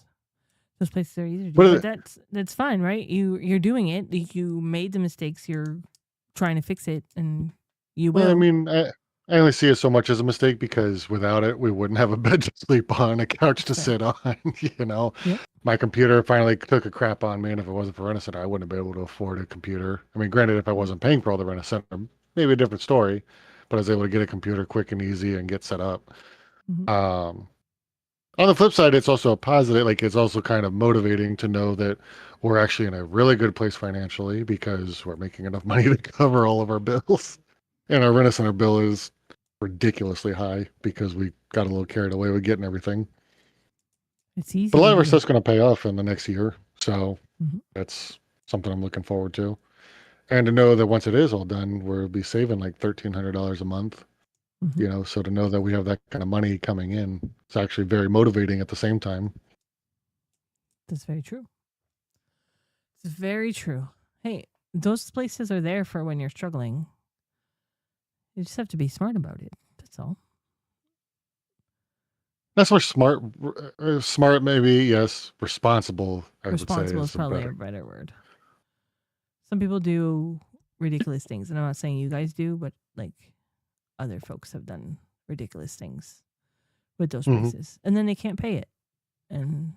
S1: those places are easy to do,
S2: But
S1: but that's fine, right? You're doing it. You made the mistakes. You're trying to fix it, and you
S2: well, I
S1: will.
S2: mean, I only see it so much as a mistake because without it, we wouldn't have a bed to sleep on, a couch
S1: That's
S2: to
S1: fair.
S2: sit on. You know,
S1: Yep.
S2: my computer finally took a crap on me, and if it wasn't for Rent-A-Center, I wouldn't have been able to afford a computer. I mean, granted, if I wasn't paying for all the Rent-A-Center, maybe a different story, but I was able to get a computer quick and easy and get set up.
S1: Mhm.
S2: On the flip side, it's also a positive, like it's also kind of motivating to know that we're actually in a really good place financially because we're making enough money to cover all of our bills. And our Rent-A-Center bill is ridiculously high because we got a little carried away with getting everything.
S1: It's easy
S2: But a lot
S1: to
S2: of our
S1: do.
S2: stuff's going to pay off in the next year. So
S1: Mhm.
S2: that's something I'm looking forward to. And to know that once it is all done, we'll be saving like $1,300 a month.
S1: Mhm.
S2: So to know that we have that kind of money coming in, it's actually very motivating at the same time.
S1: That's very true. It's very true. Hey, those places are there for when you're struggling. You just have to be smart about it. That's all.
S2: Not so much smart. Smart, maybe, yes. Responsible, I would say,
S1: Responsible is
S2: is a
S1: probably a
S2: better.
S1: better word. Some people do ridiculous things, and I'm not saying you guys do, but like other folks have done ridiculous things with those
S2: Hmm.
S1: places, and then they can't pay it, and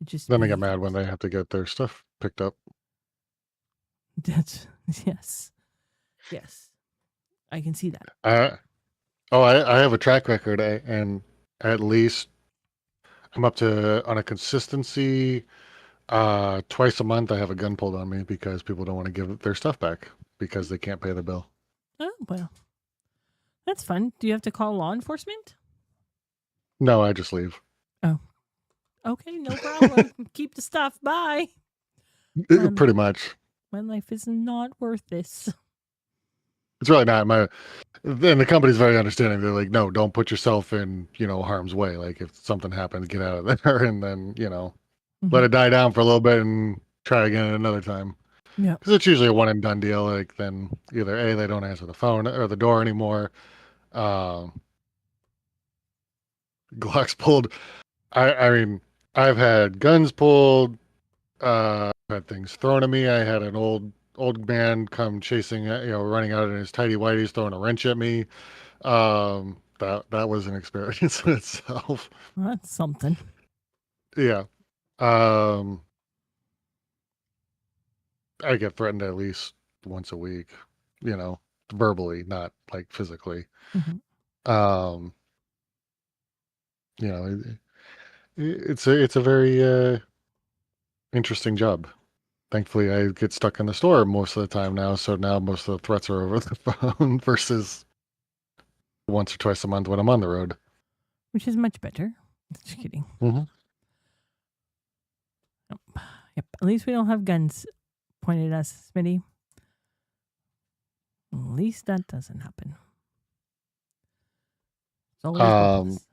S1: it just
S2: Then they get mad when
S1: becomes
S2: they have to get their stuff picked up.
S1: that's yes, yes, I can see that.
S2: I I have a track record, and at least I'm up to on a consistency. Twice a month, I have a gun pulled on me because people don't want to give their stuff back because they can't pay the bill.
S1: Oh well, that's fun. Do you have to call law enforcement?
S2: No, I just leave.
S1: Oh, okay, no problem. Keep the stuff. Bye. My
S2: Pretty much.
S1: my life is not worth this.
S2: It's really not. And the company's very understanding. They're like, no, don't put yourself in, harm's way. Like if something happens, get out of there and then, let
S1: Mhm.
S2: it die down for a little bit and try again another time.
S1: Yeah.
S2: Because it's usually a one and done deal. Like then either A, they don't answer the phone or the door anymore. Um, Glocks pulled. I mean, I've had guns pulled. I've had things thrown at me. I had an old man come chasing, running out in his tidy whities, throwing a wrench at me. That was an experience in itself.
S1: Well, that's something.
S2: Yeah. Um, I get threatened at least once a week, verbally, not like physically.
S1: Mhm.
S2: Um, it's a very interesting job. Thankfully, I get stuck in the store most of the time now, so now most of the threats are over the phone versus once or twice a month when I'm on the road.
S1: Which is much better. Just kidding.
S2: Mm-hmm.
S1: Yep. At least we don't have guns pointed at us, Smitty. At least that doesn't happen. It's always business.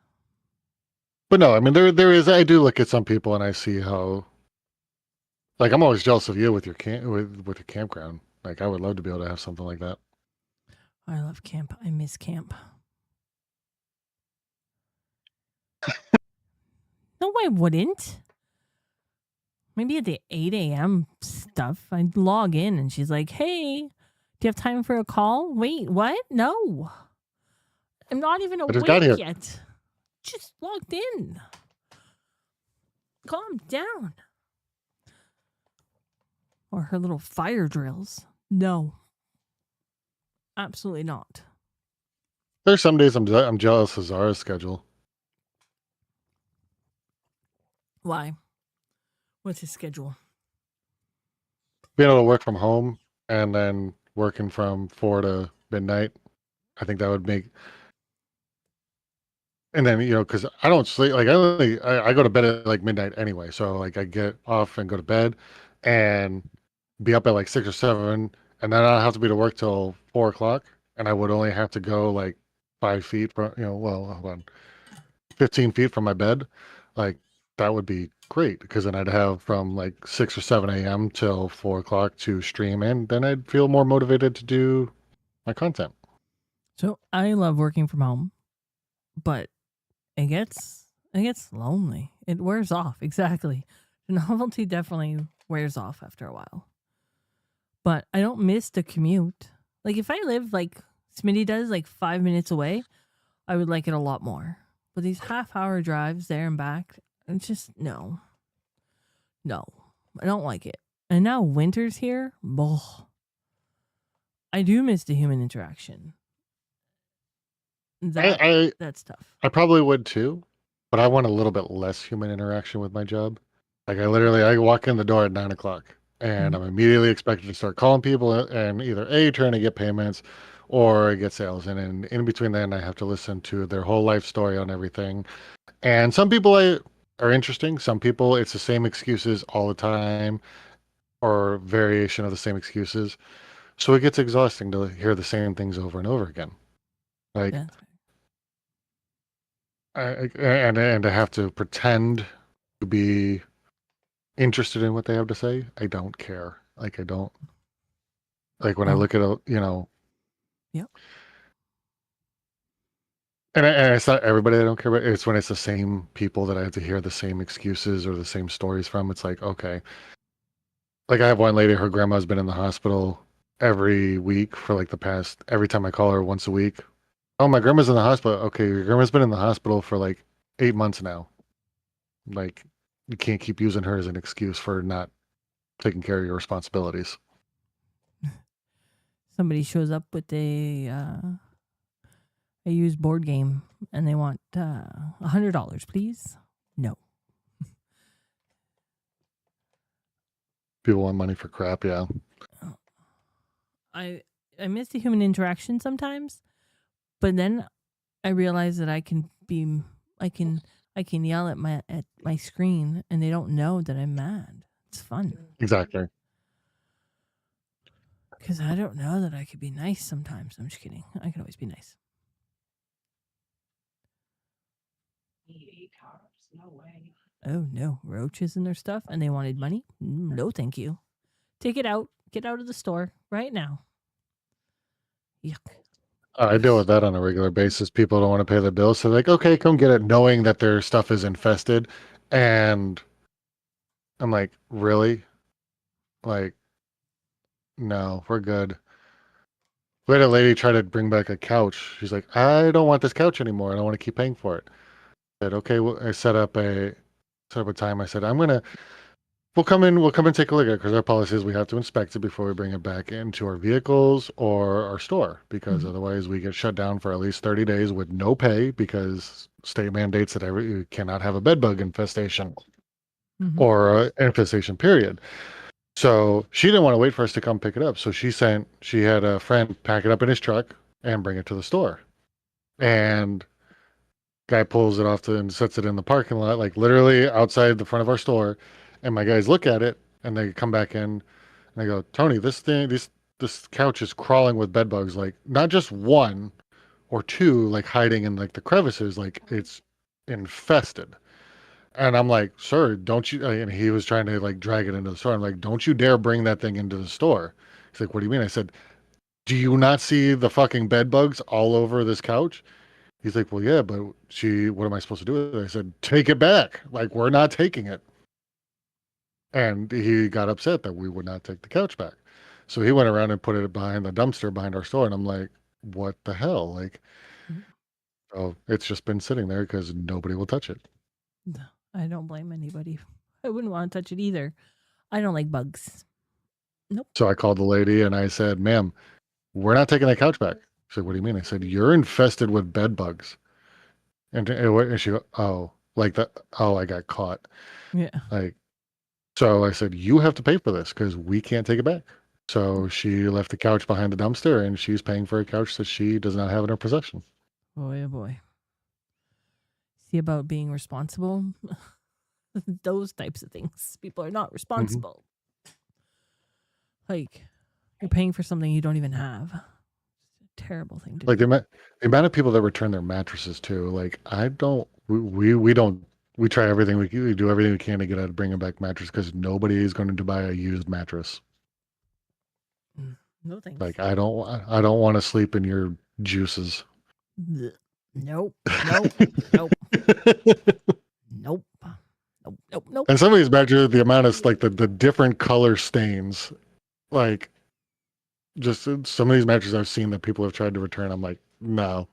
S2: But no, I mean there is. I do look at some people and I see how, like, I'm always jealous of you with your with your campground. Like, I would love to be able to have something like that.
S1: I love camp. I miss camp. No, I wouldn't. Maybe at the 8 a.m. stuff, I'd log in and she's like, hey, do you have time for a call? Wait, what? No. I'm not even
S2: I just got
S1: awake
S2: here.
S1: yet. Just logged in. Calm down. Or her little fire drills. No. Absolutely not.
S2: There's some days I'm jealous of Zara's schedule.
S1: Why? What's his schedule?
S2: Being able to work from home and then working from 4 to midnight. I think that would make. And then, because I don't sleep, like I go to bed at like midnight anyway. So like I get off and go to bed and be up at like 6 or 7, and then I don't have to be to work till 4 o'clock. And I would only have to go like 5 feet from, hold on, 15 feet from my bed. Like that would be great because then I'd have from like 6 or 7 a.m. till 4 o'clock to stream, and then I'd feel more motivated to do my content.
S1: So I love working from home, but it gets lonely. It wears off. Exactly. The novelty definitely wears off after a while. But I don't miss the commute. Like if I live like Smitty does, like 5 minutes away, I would like it a lot more. But these half-hour drives there and back, it's just no. I don't like it. And now winter's here. Ugh. I do miss the human interaction. That's tough.
S2: I probably would too, but I want a little bit less human interaction with my job. Like I walk in the door at 9 o'clock and I'm immediately expected to start calling people and either trying to get payments or get sales. And in between then I have to listen to their whole life story on everything. And some people are interesting. Some people it's the same excuses all the time or variation of the same excuses. So it gets exhausting to hear the same things over and over again. Like
S1: Yeah.
S2: and to have to pretend to be interested in what they have to say. I don't care. Like I don't like when I look at
S1: Yep.
S2: and it's not everybody I don't care about. It's when it's the same people that I have to hear the same excuses or the same stories from. It's like, okay. Like I have one lady, her grandma's been in the hospital every week for like the past, every time I call her once a week. Oh, my grandma's in the hospital. Okay, your grandma's been in the hospital for like 8 months now. Like you can't keep using her as an excuse for not taking care of your responsibilities.
S1: Somebody shows up with a used board game and they want $100, please. No.
S2: People want money for crap, yeah.
S1: I miss the human interaction sometimes, but then I realize that I can yell at my screen and they don't know that I'm mad. It's fun.
S2: Exactly.
S1: Because I don't know that I could be nice sometimes. I'm just kidding. I can always be nice.
S3: No way.
S1: Oh no, roaches in their stuff and they wanted money? No, thank you. Take it out. Get out of the store right now. Yuck.
S2: I deal with that on a regular basis. People don't want to pay their bills, so they're like, okay, come get it, knowing that their stuff is infested. And I'm like, really? Like, no, we're good. We had a lady try to bring back a couch. She's like, I don't want this couch anymore. I don't want to keep paying for it. I said, okay, well, I set up a time. I said, we'll come in, we'll take a look at it because our policy is we have to inspect it before we bring it back into our vehicles or our store because otherwise we get shut down for at least 30 days with no pay because state mandates that you cannot have a bed bug infestation or infestation period. So she didn't want to wait for us to come pick it up. So she had a friend pack it up in his truck and bring it to the store. And guy pulls it off and sets it in the parking lot, like literally outside the front of our store. And my guys look at it and they come back in and they go, Tony, this couch is crawling with bed bugs, like not just one or two, like hiding in like the crevices, like it's infested. And I'm like, sir, don't you? And he was trying to like drag it into the store. I'm like, don't you dare bring that thing into the store. He's like, what do you mean? I said, do you not see the fucking bed bugs all over this couch? He's like, well, yeah, but what am I supposed to do with it? I said, take it back. Like, we're not taking it. And he got upset that we would not take the couch back. So he went around and put it behind the dumpster behind our store. And I'm like, what the hell? Like, oh, it's just been sitting there because nobody will touch it.
S1: I don't blame anybody. I wouldn't want to touch it either. I don't like bugs. Nope.
S2: So I called the lady and I said, ma'am, we're not taking that couch back. She said, what do you mean? I said, you're infested with bed bugs. And she go, oh, like that. Oh, I got caught.
S1: Yeah.
S2: Like, so I said, you have to pay for this because we can't take it back. So she left the couch behind the dumpster and she's paying for a couch that she does not have in her possession.
S1: Boy, oh boy. See about being responsible? Those types of things. People are not responsible. Like, you're paying for something you don't even have. It's a terrible thing to
S2: like
S1: do.
S2: the amount of people that return their mattresses too. Like we don't, we try everything we do everything we can to get out of bringing back mattress because nobody is going to buy a used mattress.
S1: No thanks.
S2: Like I don't want to sleep in your juices.
S1: Nope. Nope. Nope. Nope. Nope. Nope.
S2: And some of these mattresses, the amount of like the different color stains, like just some of these mattresses I've seen that people have tried to return. I'm like, no.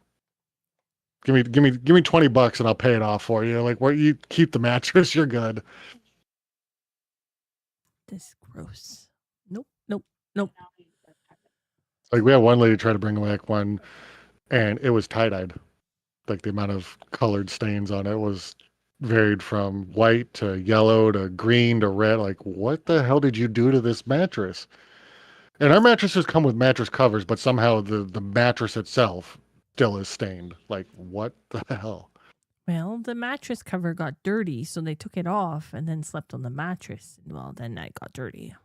S2: Give me $20 and I'll pay it off for you. Like, what, you keep the mattress, you're good.
S1: This is gross. Nope.
S2: Like we had one lady try to bring back one, and it was tie-dyed. Like the amount of colored stains on it was varied from white to yellow to green to red. Like, what the hell did you do to this mattress? And our mattresses come with mattress covers, but somehow the mattress itself still is stained. Like, what the hell?
S1: Well, the mattress cover got dirty, so they took it off and then slept on the mattress. Well, then it got dirty.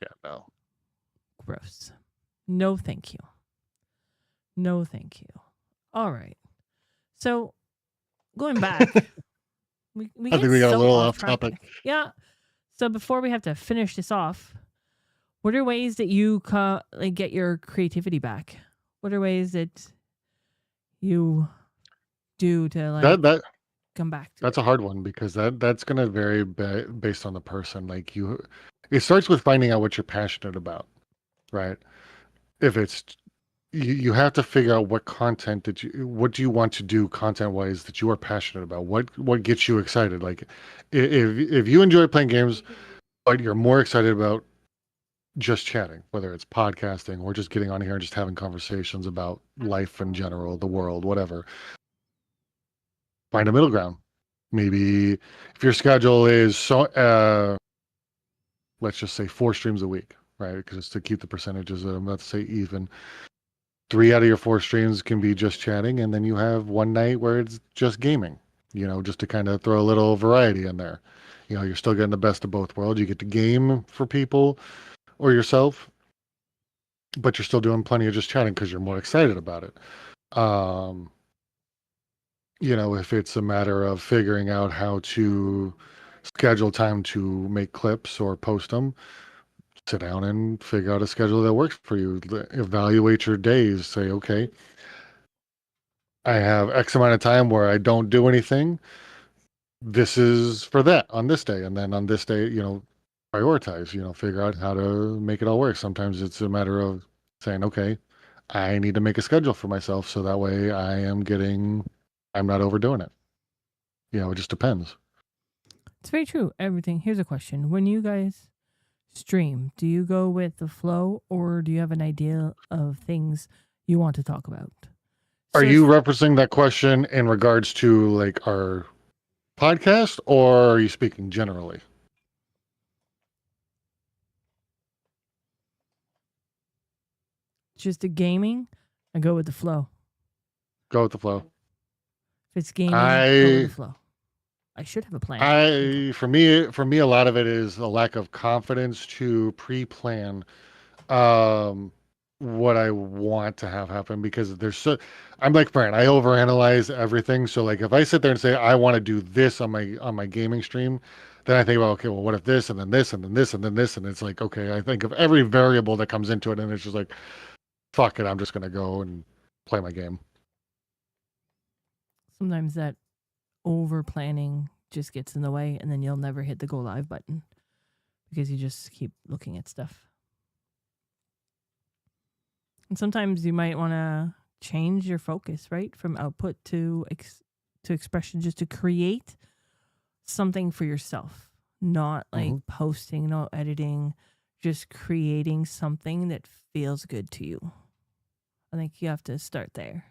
S2: Yeah, no.
S1: Gross. No, thank you. No, thank you. All right. So, going back, we
S2: I think we got a little off
S1: track.
S2: topic.
S1: Yeah. So before we have to finish this off, what are ways that you like get your creativity back? What are ways that you do to like
S2: That
S1: come back to
S2: that's
S1: it?
S2: a hard one because that's going to vary based on the person. Like it starts with finding out what you're passionate about, right? If it's you have to figure out what content what do you want to do content wise that you are passionate about. What gets you excited? Like if you enjoy playing games, but you're more excited about just chatting, whether it's podcasting or just getting on here and just having conversations about life in general, the world, whatever. Find a middle ground. Maybe if your schedule is let's just say 4 streams a week, right? Because it's to keep the percentages, I'm about to say even. 3 out of your 4 streams can be just chatting, and then you have one night where it's just gaming, just to kind of throw a little variety in there. You're still getting the best of both worlds. You get to game for people or yourself, but you're still doing plenty of just chatting because you're more excited about it. If it's a matter of figuring out how to schedule time to make clips or post them, sit down and figure out a schedule that works for you. Evaluate your days. Say, okay, I have X amount of time where I don't do anything. This is for that on this day. And then on this day, prioritize, figure out how to make it all work. Sometimes it's a matter of saying, okay, I need to make a schedule for myself so that way I'm not overdoing it. It just depends.
S1: It's very true. Everything. Here's a question. When you guys stream, do you go with the flow or do you have an idea of things you want to talk about?
S2: Are
S1: So
S2: you referencing that question in regards to like our podcast, or are you speaking generally?
S1: just a gaming, I go with the flow.
S2: Go with the flow.
S1: If it's gaming, go with the
S2: I
S1: flow. I should have a plan.
S2: for me a lot of it is a lack of confidence to pre-plan what I want to have happen, because I'm like Brian, I overanalyze everything. So like if I sit there and say I want to do this on my gaming stream, then I think, well, okay, well, what if this and then this and then this and then this, and it's like, okay, I think of every variable that comes into it, and it's just like, fuck it, I'm just gonna go and play my game.
S1: Sometimes that over planning just gets in the way, and then you'll never hit the go live button because you just keep looking at stuff. And sometimes you might want to change your focus, right, from output to expression, just to create something for yourself, not like posting, no editing, just creating something that feels good to you. I think you have to start there.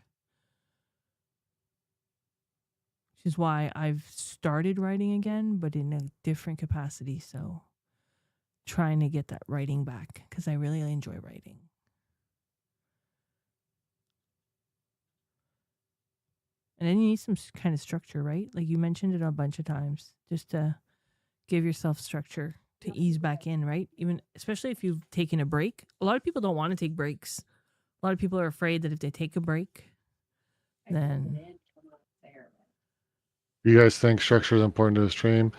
S1: Which is why I've started writing again, but in a different capacity. So trying to get that writing back because I really enjoy writing. And then you need some kind of structure, right? Like you mentioned it a bunch of times, just to give yourself structure to ease back in, right? Even especially if you've taken a break. A lot of people don't want to take breaks. A lot of people are afraid that if they take a break, then
S2: You guys think structure is important to the stream?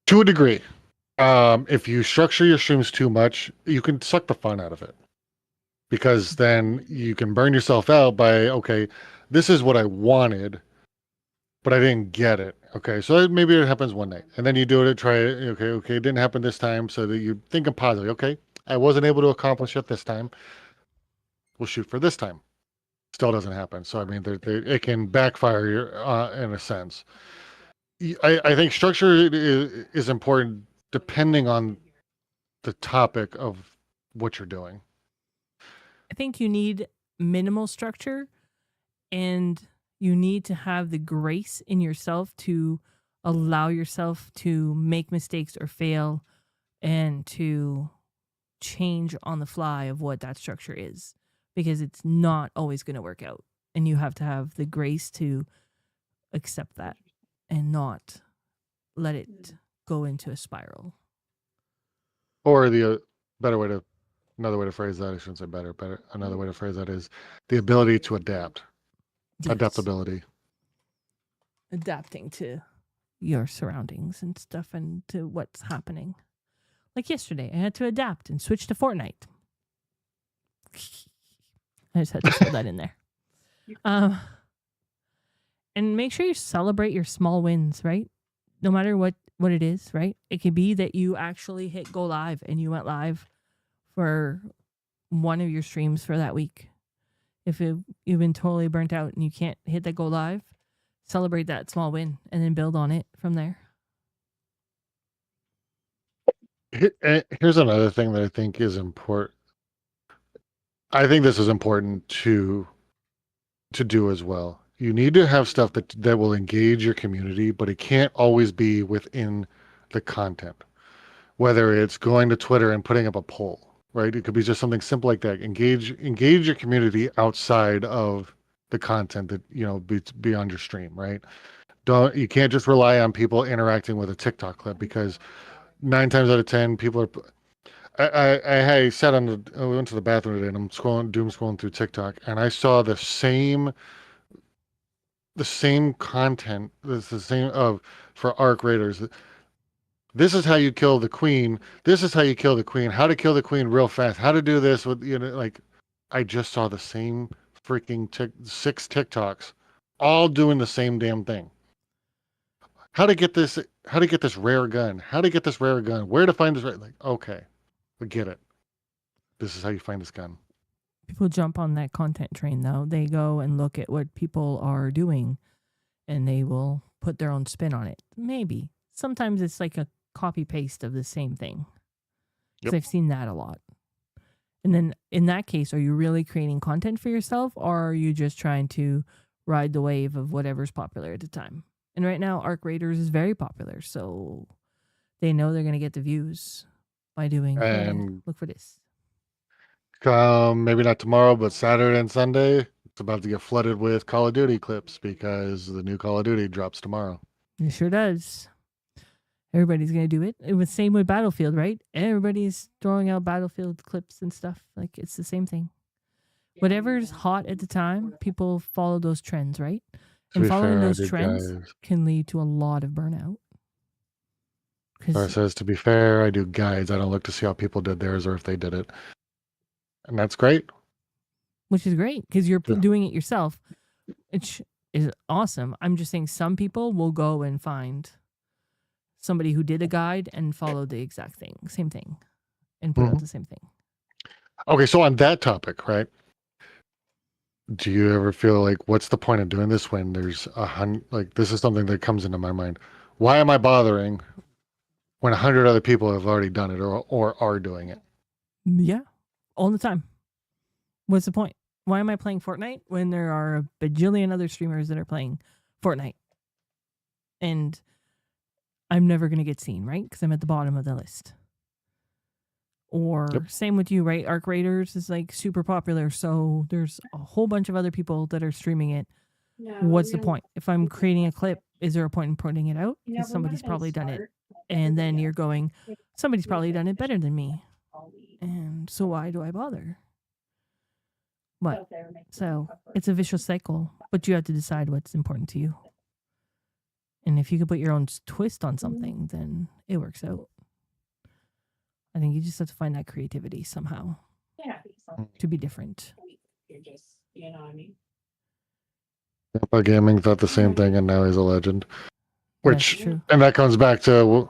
S2: To a degree. If you structure your streams too much, you can suck the fun out of it. Because then you can burn yourself out by, okay, this is what I wanted, but I didn't get it. Okay, so maybe it happens one night. And then you do it, try it. Okay, it didn't happen this time. So that you think of positive. Okay, I wasn't able to accomplish it this time. We'll shoot for this time. Still doesn't happen. So, I mean, it can backfire in a sense. I think structure is important depending on the topic of what you're doing.
S1: I think you need minimal structure and you need to have the grace in yourself to allow yourself to make mistakes or fail and to change on the fly of what that structure is, because it's not always going to work out. And you have to have the grace to accept that and not let it go into a spiral.
S2: Or the another way to phrase that, I shouldn't say better, another way to phrase that is the ability to adapt.
S1: Yes.
S2: Adaptability.
S1: Adapting to your surroundings and stuff and to what's happening. Like yesterday, I had to adapt and switch to Fortnite. I just had to throw that in there. And make sure you celebrate your small wins, right? No matter what it is, right? It could be that you actually hit go live and you went live for one of your streams for that week. If you've been totally burnt out and you can't hit that go live, celebrate that small win and then build on it from there.
S2: Here's another thing that I think is important. I think this is important to do as well. You need to have stuff that will engage your community, but it can't always be within the content. Whether it's going to Twitter and putting up a poll, right? It could be just something simple like that. Engage your community outside of the content that beyond your stream, right? You can't just rely on people interacting with a TikTok clip, because 9 times out of 10 people are. I sat I went to the bathroom today and I'm scrolling through TikTok, and I saw the same content. The same for Arc Raiders. This is how you kill the queen. This is how you kill the queen. How to kill the queen real fast. How to do this with like. I just saw the same freaking 6 TikToks, all doing the same damn thing. How to get this rare gun. How to get this rare gun. Where to find this okay. We get it. This is how you find this gun.
S1: People jump on that content train, though. They go and look at what people are doing, and they will put their own spin on it. Maybe sometimes it's like a copy paste of the same thing. Because
S2: Yep.
S1: I've seen that a lot. And then in that case, are you really creating content for yourself, or are you just trying to ride the wave of whatever's popular at the time? And right now, Arc Raiders is very popular, so they know they're going to get the views by doing, hey,
S2: And
S1: look for this.
S2: maybe not tomorrow, but Saturday and Sunday, it's about to get flooded with Call of Duty clips because the new Call of Duty drops tomorrow.
S1: It sure does. Everybody's going to do it. It was same with Battlefield, right? Everybody's throwing out Battlefield clips and stuff. Like, it's the same thing. Whatever's hot at the time, people follow those trends, right?
S2: To
S1: And
S2: be
S1: following
S2: fair, I
S1: those
S2: did
S1: trends
S2: guides.
S1: can lead to a lot of burnout.
S2: Sarah
S1: 'Cause-
S2: says, to be fair, I do guides. I don't look to see how people did theirs or if they did it. And that's great.
S1: which is great because you're
S2: Yeah.
S1: doing it yourself, which is awesome. I'm just saying some people will go and find somebody who did a guide and follow the exact thing, same thing, and put out
S2: Mhm.
S1: the same thing.
S2: Okay, so on that topic, right? Do you ever feel like, what's the point of doing this when there's like, this is something that comes into my mind. Why am I bothering when 100 other people have already done it or are doing it?
S1: Yeah, all the time. What's the point? Why am I playing Fortnite when there are a bajillion other streamers that are playing Fortnite? And I'm never going to get seen, right? Because I'm at the bottom of the list. Or
S2: Yep.
S1: same with you, right? Arc Raiders is like super popular. So there's a whole bunch of other people that are streaming it. What's the point? If I'm creating a clip, is there a point in putting it out? Because somebody's probably done it. And then you're going, somebody's probably done it better than me. And so why do I bother? But so it's a vicious cycle, but you have to decide what's important to you. And if you can put your own twist on something, then it works out. I think you just have to find that creativity somehow to be different.
S3: You're just, you know what I mean?
S2: Grandpa Gaming thought the same thing, and now he's a legend.
S1: That's
S2: Which,
S1: true.
S2: and that comes back to,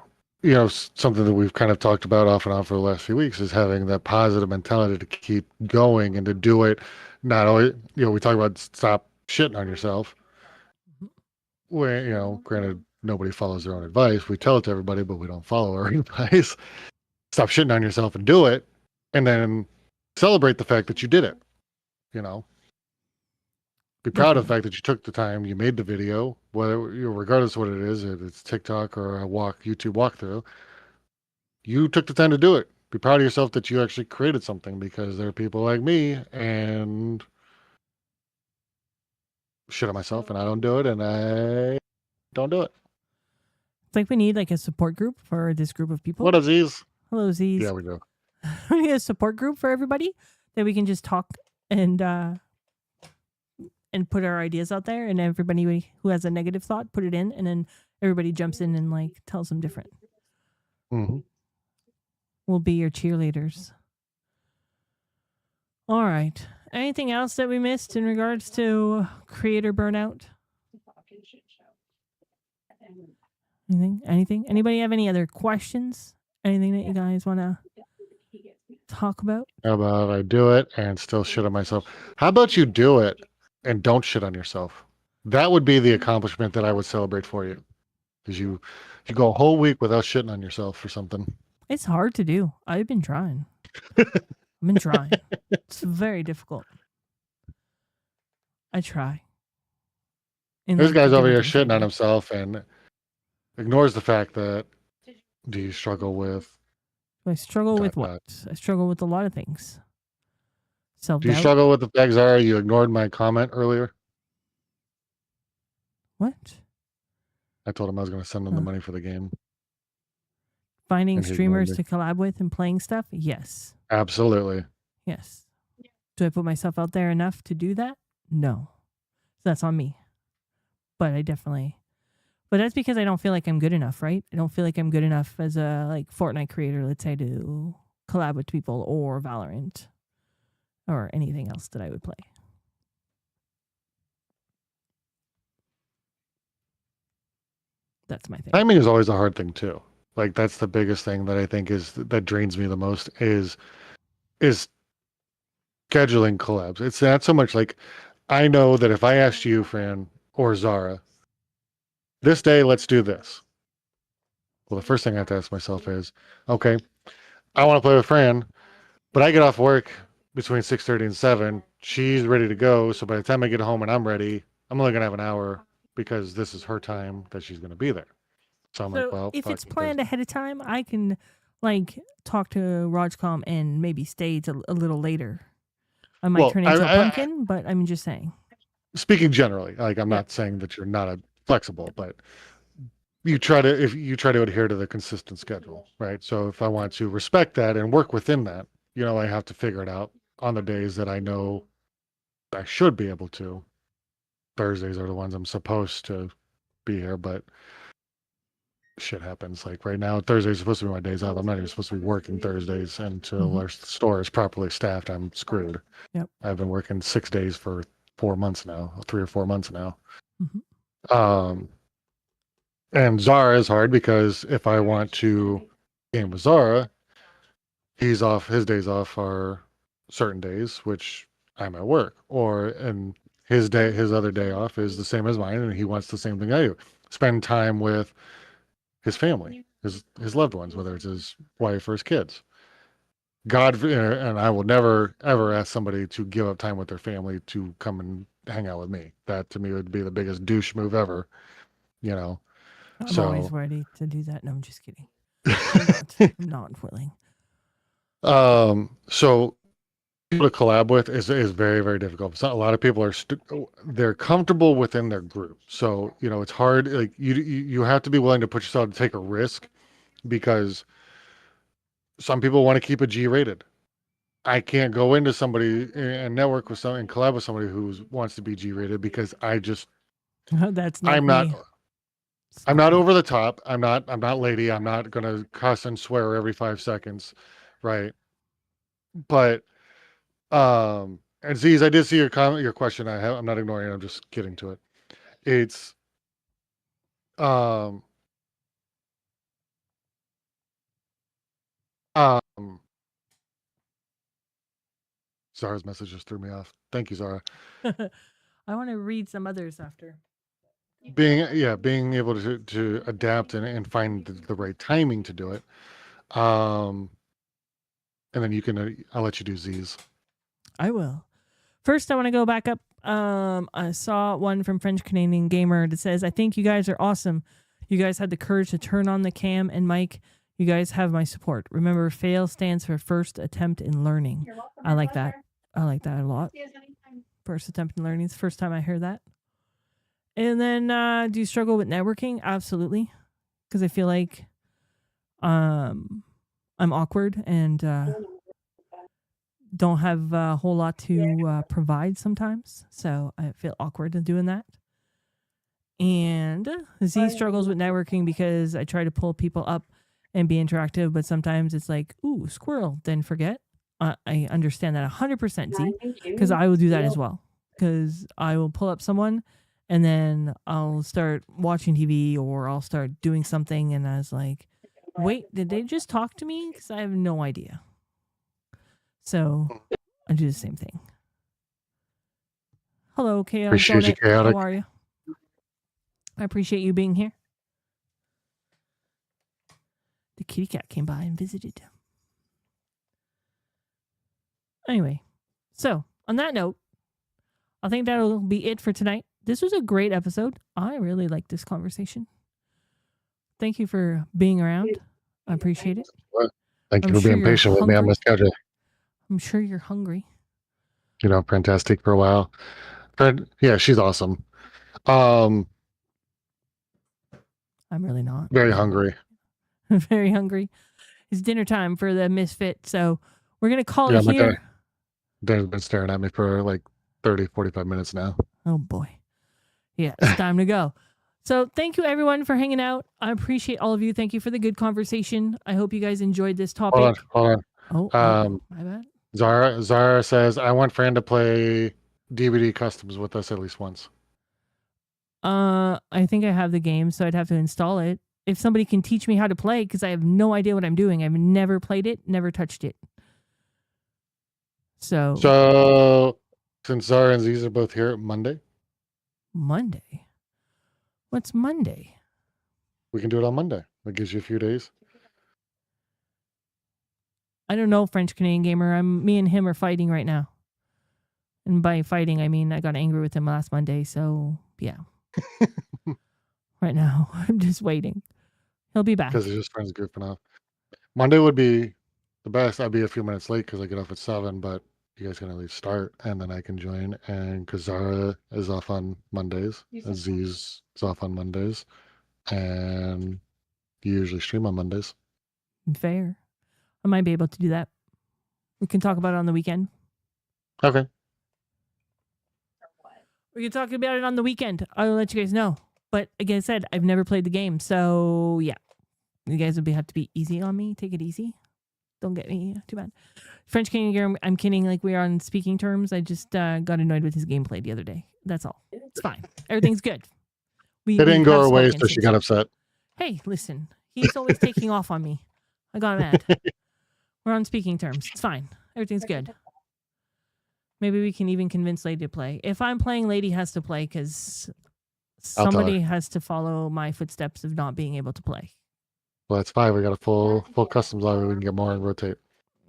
S2: something that we've kind of talked about off and on for the last few weeks is having that positive mentality to keep going and to do it. Not only, we talk about stop shitting on yourself. Where, granted, nobody follows their own advice. We tell it to everybody, but we don't follow our advice. Stop shitting on yourself and do it, and then celebrate the fact that you did it. Be proud of the fact that you took the time, you made the video, whether regardless of what it is, if it's TikTok or a YouTube walkthrough, you took the time to do it. Be proud of yourself that you actually created something, because there are people like me and shit on myself, and I don't do it, and I don't do it.
S1: It's like we need like a support group for this group of people.
S2: What is these?
S1: Hello, Z's.
S2: Yeah, we do.
S1: We need a support group for everybody that we can just talk and put our ideas out there, and everybody who has a negative thought, put it in, and then everybody jumps in and like tells them different.
S2: Mm-hmm.
S1: We'll be your cheerleaders. All right. Anything else that we missed in regards to creator burnout? Anything? Anybody have any other questions? Anything that you guys want to talk about?
S2: How about I do it and still shit on myself? How about you do it and don't shit on yourself? That would be the accomplishment that I would celebrate for you. Because you go a whole week without shitting on yourself for something.
S1: It's hard to do. I've been trying. I've been trying. It's very difficult. I try. And
S2: There's
S1: like
S2: guys
S1: the
S2: over here
S1: different things
S2: shitting
S1: I
S2: on
S1: do.
S2: himself and ignores the fact that, do you struggle with
S1: I struggle with
S2: dot,
S1: what? I struggle with a lot of things.
S2: do you
S1: Self-doubt.
S2: struggle with the fact, Zara, you ignored my comment earlier?
S1: What?
S2: I told him I was going to send him the
S1: Huh.
S2: money for the game.
S1: Finding
S2: And he ignored
S1: streamers
S2: me.
S1: to collab with and playing stuff? Yes.
S2: Absolutely.
S1: Yes. Do I put myself out there enough to do that? No. So that's on me. But I definitely... But that's because I don't feel like I'm good enough, right? I don't feel like I'm good enough as a like Fortnite creator, let's say, to collab with people or Valorant or anything else that I would play. That's my thing.
S2: Timing is always a hard thing too. Like, that's the biggest thing that I think that drains me the most is scheduling collabs. It's not so much like, I know that if I asked you, Fran, or Zara, this day, let's do this. Well, the first thing I have to ask myself is, okay, I want to play with Fran, but I get off work between 6:30 and 7. She's ready to go. So by the time I get home and I'm ready, I'm only going to have an hour because this is her time that she's going to be there. So I'm like,
S1: So
S2: well,
S1: if
S2: fuck
S1: it's
S2: it,
S1: planned ahead of time, I can like talk to Rajcom and maybe stay till a little later. I might
S2: Well,
S1: turn into a pumpkin, but I'm just saying.
S2: speaking generally, like I'm
S1: Yeah.
S2: not saying that you're not flexible, but if you try to adhere to the consistent schedule, right? So if I want to respect that and work within that, I have to figure it out on the days that I know I should be able to. Thursdays are the ones I'm supposed to be here, but shit happens. Like right now, Thursdays are supposed to be my days off. I'm not even supposed to be working Thursdays until our store is properly staffed. I'm screwed.
S1: Yep.
S2: I've been working 6 days for 4 months now, 3 or 4 months now.
S1: Mhm.
S2: And Zara is hard because if I want to game with Zara, his days off are certain days, which I'm at work, and his other day off is the same as mine, and he wants the same thing I do. Spend time with his family, his loved ones, whether it's his wife or his kids. And I will never ever ask somebody to give up time with their family to come and hang out with me. That to me would be the biggest douche move ever,
S1: I'm
S2: So-
S1: always ready to do that. No, I'm just kidding. I'm not willing.
S2: So people to collab with is very, very difficult. So a lot of people they're comfortable within their group. So, it's hard. Like you have to be willing to put yourself to take a risk because some people want to keep it G rated. I can't go into somebody and network with and collab with somebody who wants to be G rated because
S1: That's not
S2: I'm
S1: me.
S2: not I'm not over the top. I'm not lady. I'm not gonna cuss and swear every 5 seconds, right? But and Z's, I did see your comment, your question. I'm not ignoring it. I'm just getting to it. It's um um Zara's message just threw me off. Thank you, Zara.
S1: I want to read some others after.
S2: Being able to adapt and find the right timing to do it. And then I'll let you do Z's.
S1: I will. First, I want to go back up. I saw one from French Canadian Gamer that says, I think you guys are awesome. You guys had the courage to turn on the cam and mic. You guys have my support. Remember, FAIL stands for first attempt in learning.
S3: You're welcome.
S1: I like that. I like that a lot.
S3: See us anytime.
S1: First attempt in learning. It's the first time I heard that. And then, do you struggle with networking? Absolutely. Because I feel like I'm awkward and don't have a whole lot to provide sometimes. So I feel awkward in doing that. And Z struggles with networking because I try to pull people up and be interactive, but sometimes it's like, ooh, squirrel, then forget. I understand that 100%, Z, because I will do that as well. Because I will pull up someone and then I'll start watching TV or I'll start doing something and I was like, wait, did they just talk to me? Because I have no idea. So I do the same thing. Hello, KO.
S2: Appreciate you, Chaotic.
S1: How are you? I appreciate you being here. The kitty cat came by and visited. Anyway, so on that note, I think that'll be it for tonight. This was a great episode. I really liked this conversation. Thank you for being around. I appreciate it.
S2: Thank you
S1: I'm
S2: for
S1: sure
S2: being
S1: you're
S2: patient with me on
S1: hungry.
S2: my schedule.
S1: I'm sure you're hungry.
S2: Fantastic for a while. But yeah, she's awesome.
S1: I'm really not.
S2: Very hungry.
S1: Very hungry. It's dinner time for the misfit, so we're gonna call
S2: Yeah,
S1: it
S2: my
S1: here.
S2: Dan's been staring at me for like 30, 45 minutes now.
S1: Oh boy. Yeah, it's time to go. So thank you everyone for hanging out. I appreciate all of you. Thank you for the good conversation. I hope you guys enjoyed this topic.
S2: Hold on.
S1: Oh, my bad.
S2: Zara says, I want Fran to play DVD customs with us at least once.
S1: I think I have the game, so I'd have to install it. If somebody can teach me how to play, because I have no idea what I'm doing. I've never played it, never touched it. So
S2: since Zara and Z's are both here Monday,
S1: Monday. What's Monday?
S2: we can do it on Monday. That gives you a few days.
S1: I don't know, French Canadian gamer. Me and him are fighting right now. And by fighting, I mean I got angry with him last Monday. So yeah, right now I'm just waiting. He'll be back.
S2: Because his friends goofing off. Monday would be the best. I'd be a few minutes late because I get off at 7, but you guys can at least start, and then I can join. And because Zara is off on Mondays, Aziz is off on Mondays, and you usually stream on Mondays.
S1: Fair. I might be able to do that. We can talk about it on the weekend.
S2: Okay.
S1: We can talk about it on the weekend. I'll let you guys know. But like I said, I've never played the game. So yeah, you guys will have to be easy on me. Take it easy. Don't get me too bad. French Canadian gamer, I'm kidding. Like we are on speaking terms. I just got annoyed with his gameplay the other day. That's all. It's fine. Everything's good.
S2: It didn't go
S1: have
S2: her way,
S1: spoken
S2: so she
S1: since.
S2: got upset.
S1: Hey, listen. He's always taking off on me. I got mad. We're on speaking terms. It's fine. Everything's good. Maybe we can even convince Lady to play. If I'm playing, Lady has to play because somebody has to follow my footsteps of not being able to play.
S2: Well, that's fine. We got a full customs lobby. We can get more and rotate.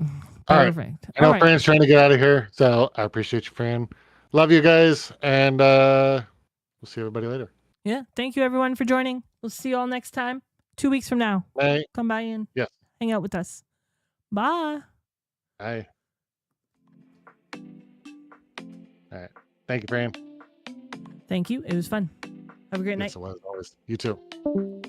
S2: All right.
S1: Perfect.
S2: I know
S1: All right.
S2: Fran's trying to get out of here, so I appreciate you, Fran. Love you guys, and we'll see everybody later.
S1: Yeah. Thank you, everyone, for joining. We'll see you all next time. 2 weeks from now.
S2: Bye.
S1: Come by and hang out with us. Bye.
S2: Bye. All right. Thank you, Fran.
S1: Thank you. It was fun. Have a great night.
S2: Yes, it was always. You too.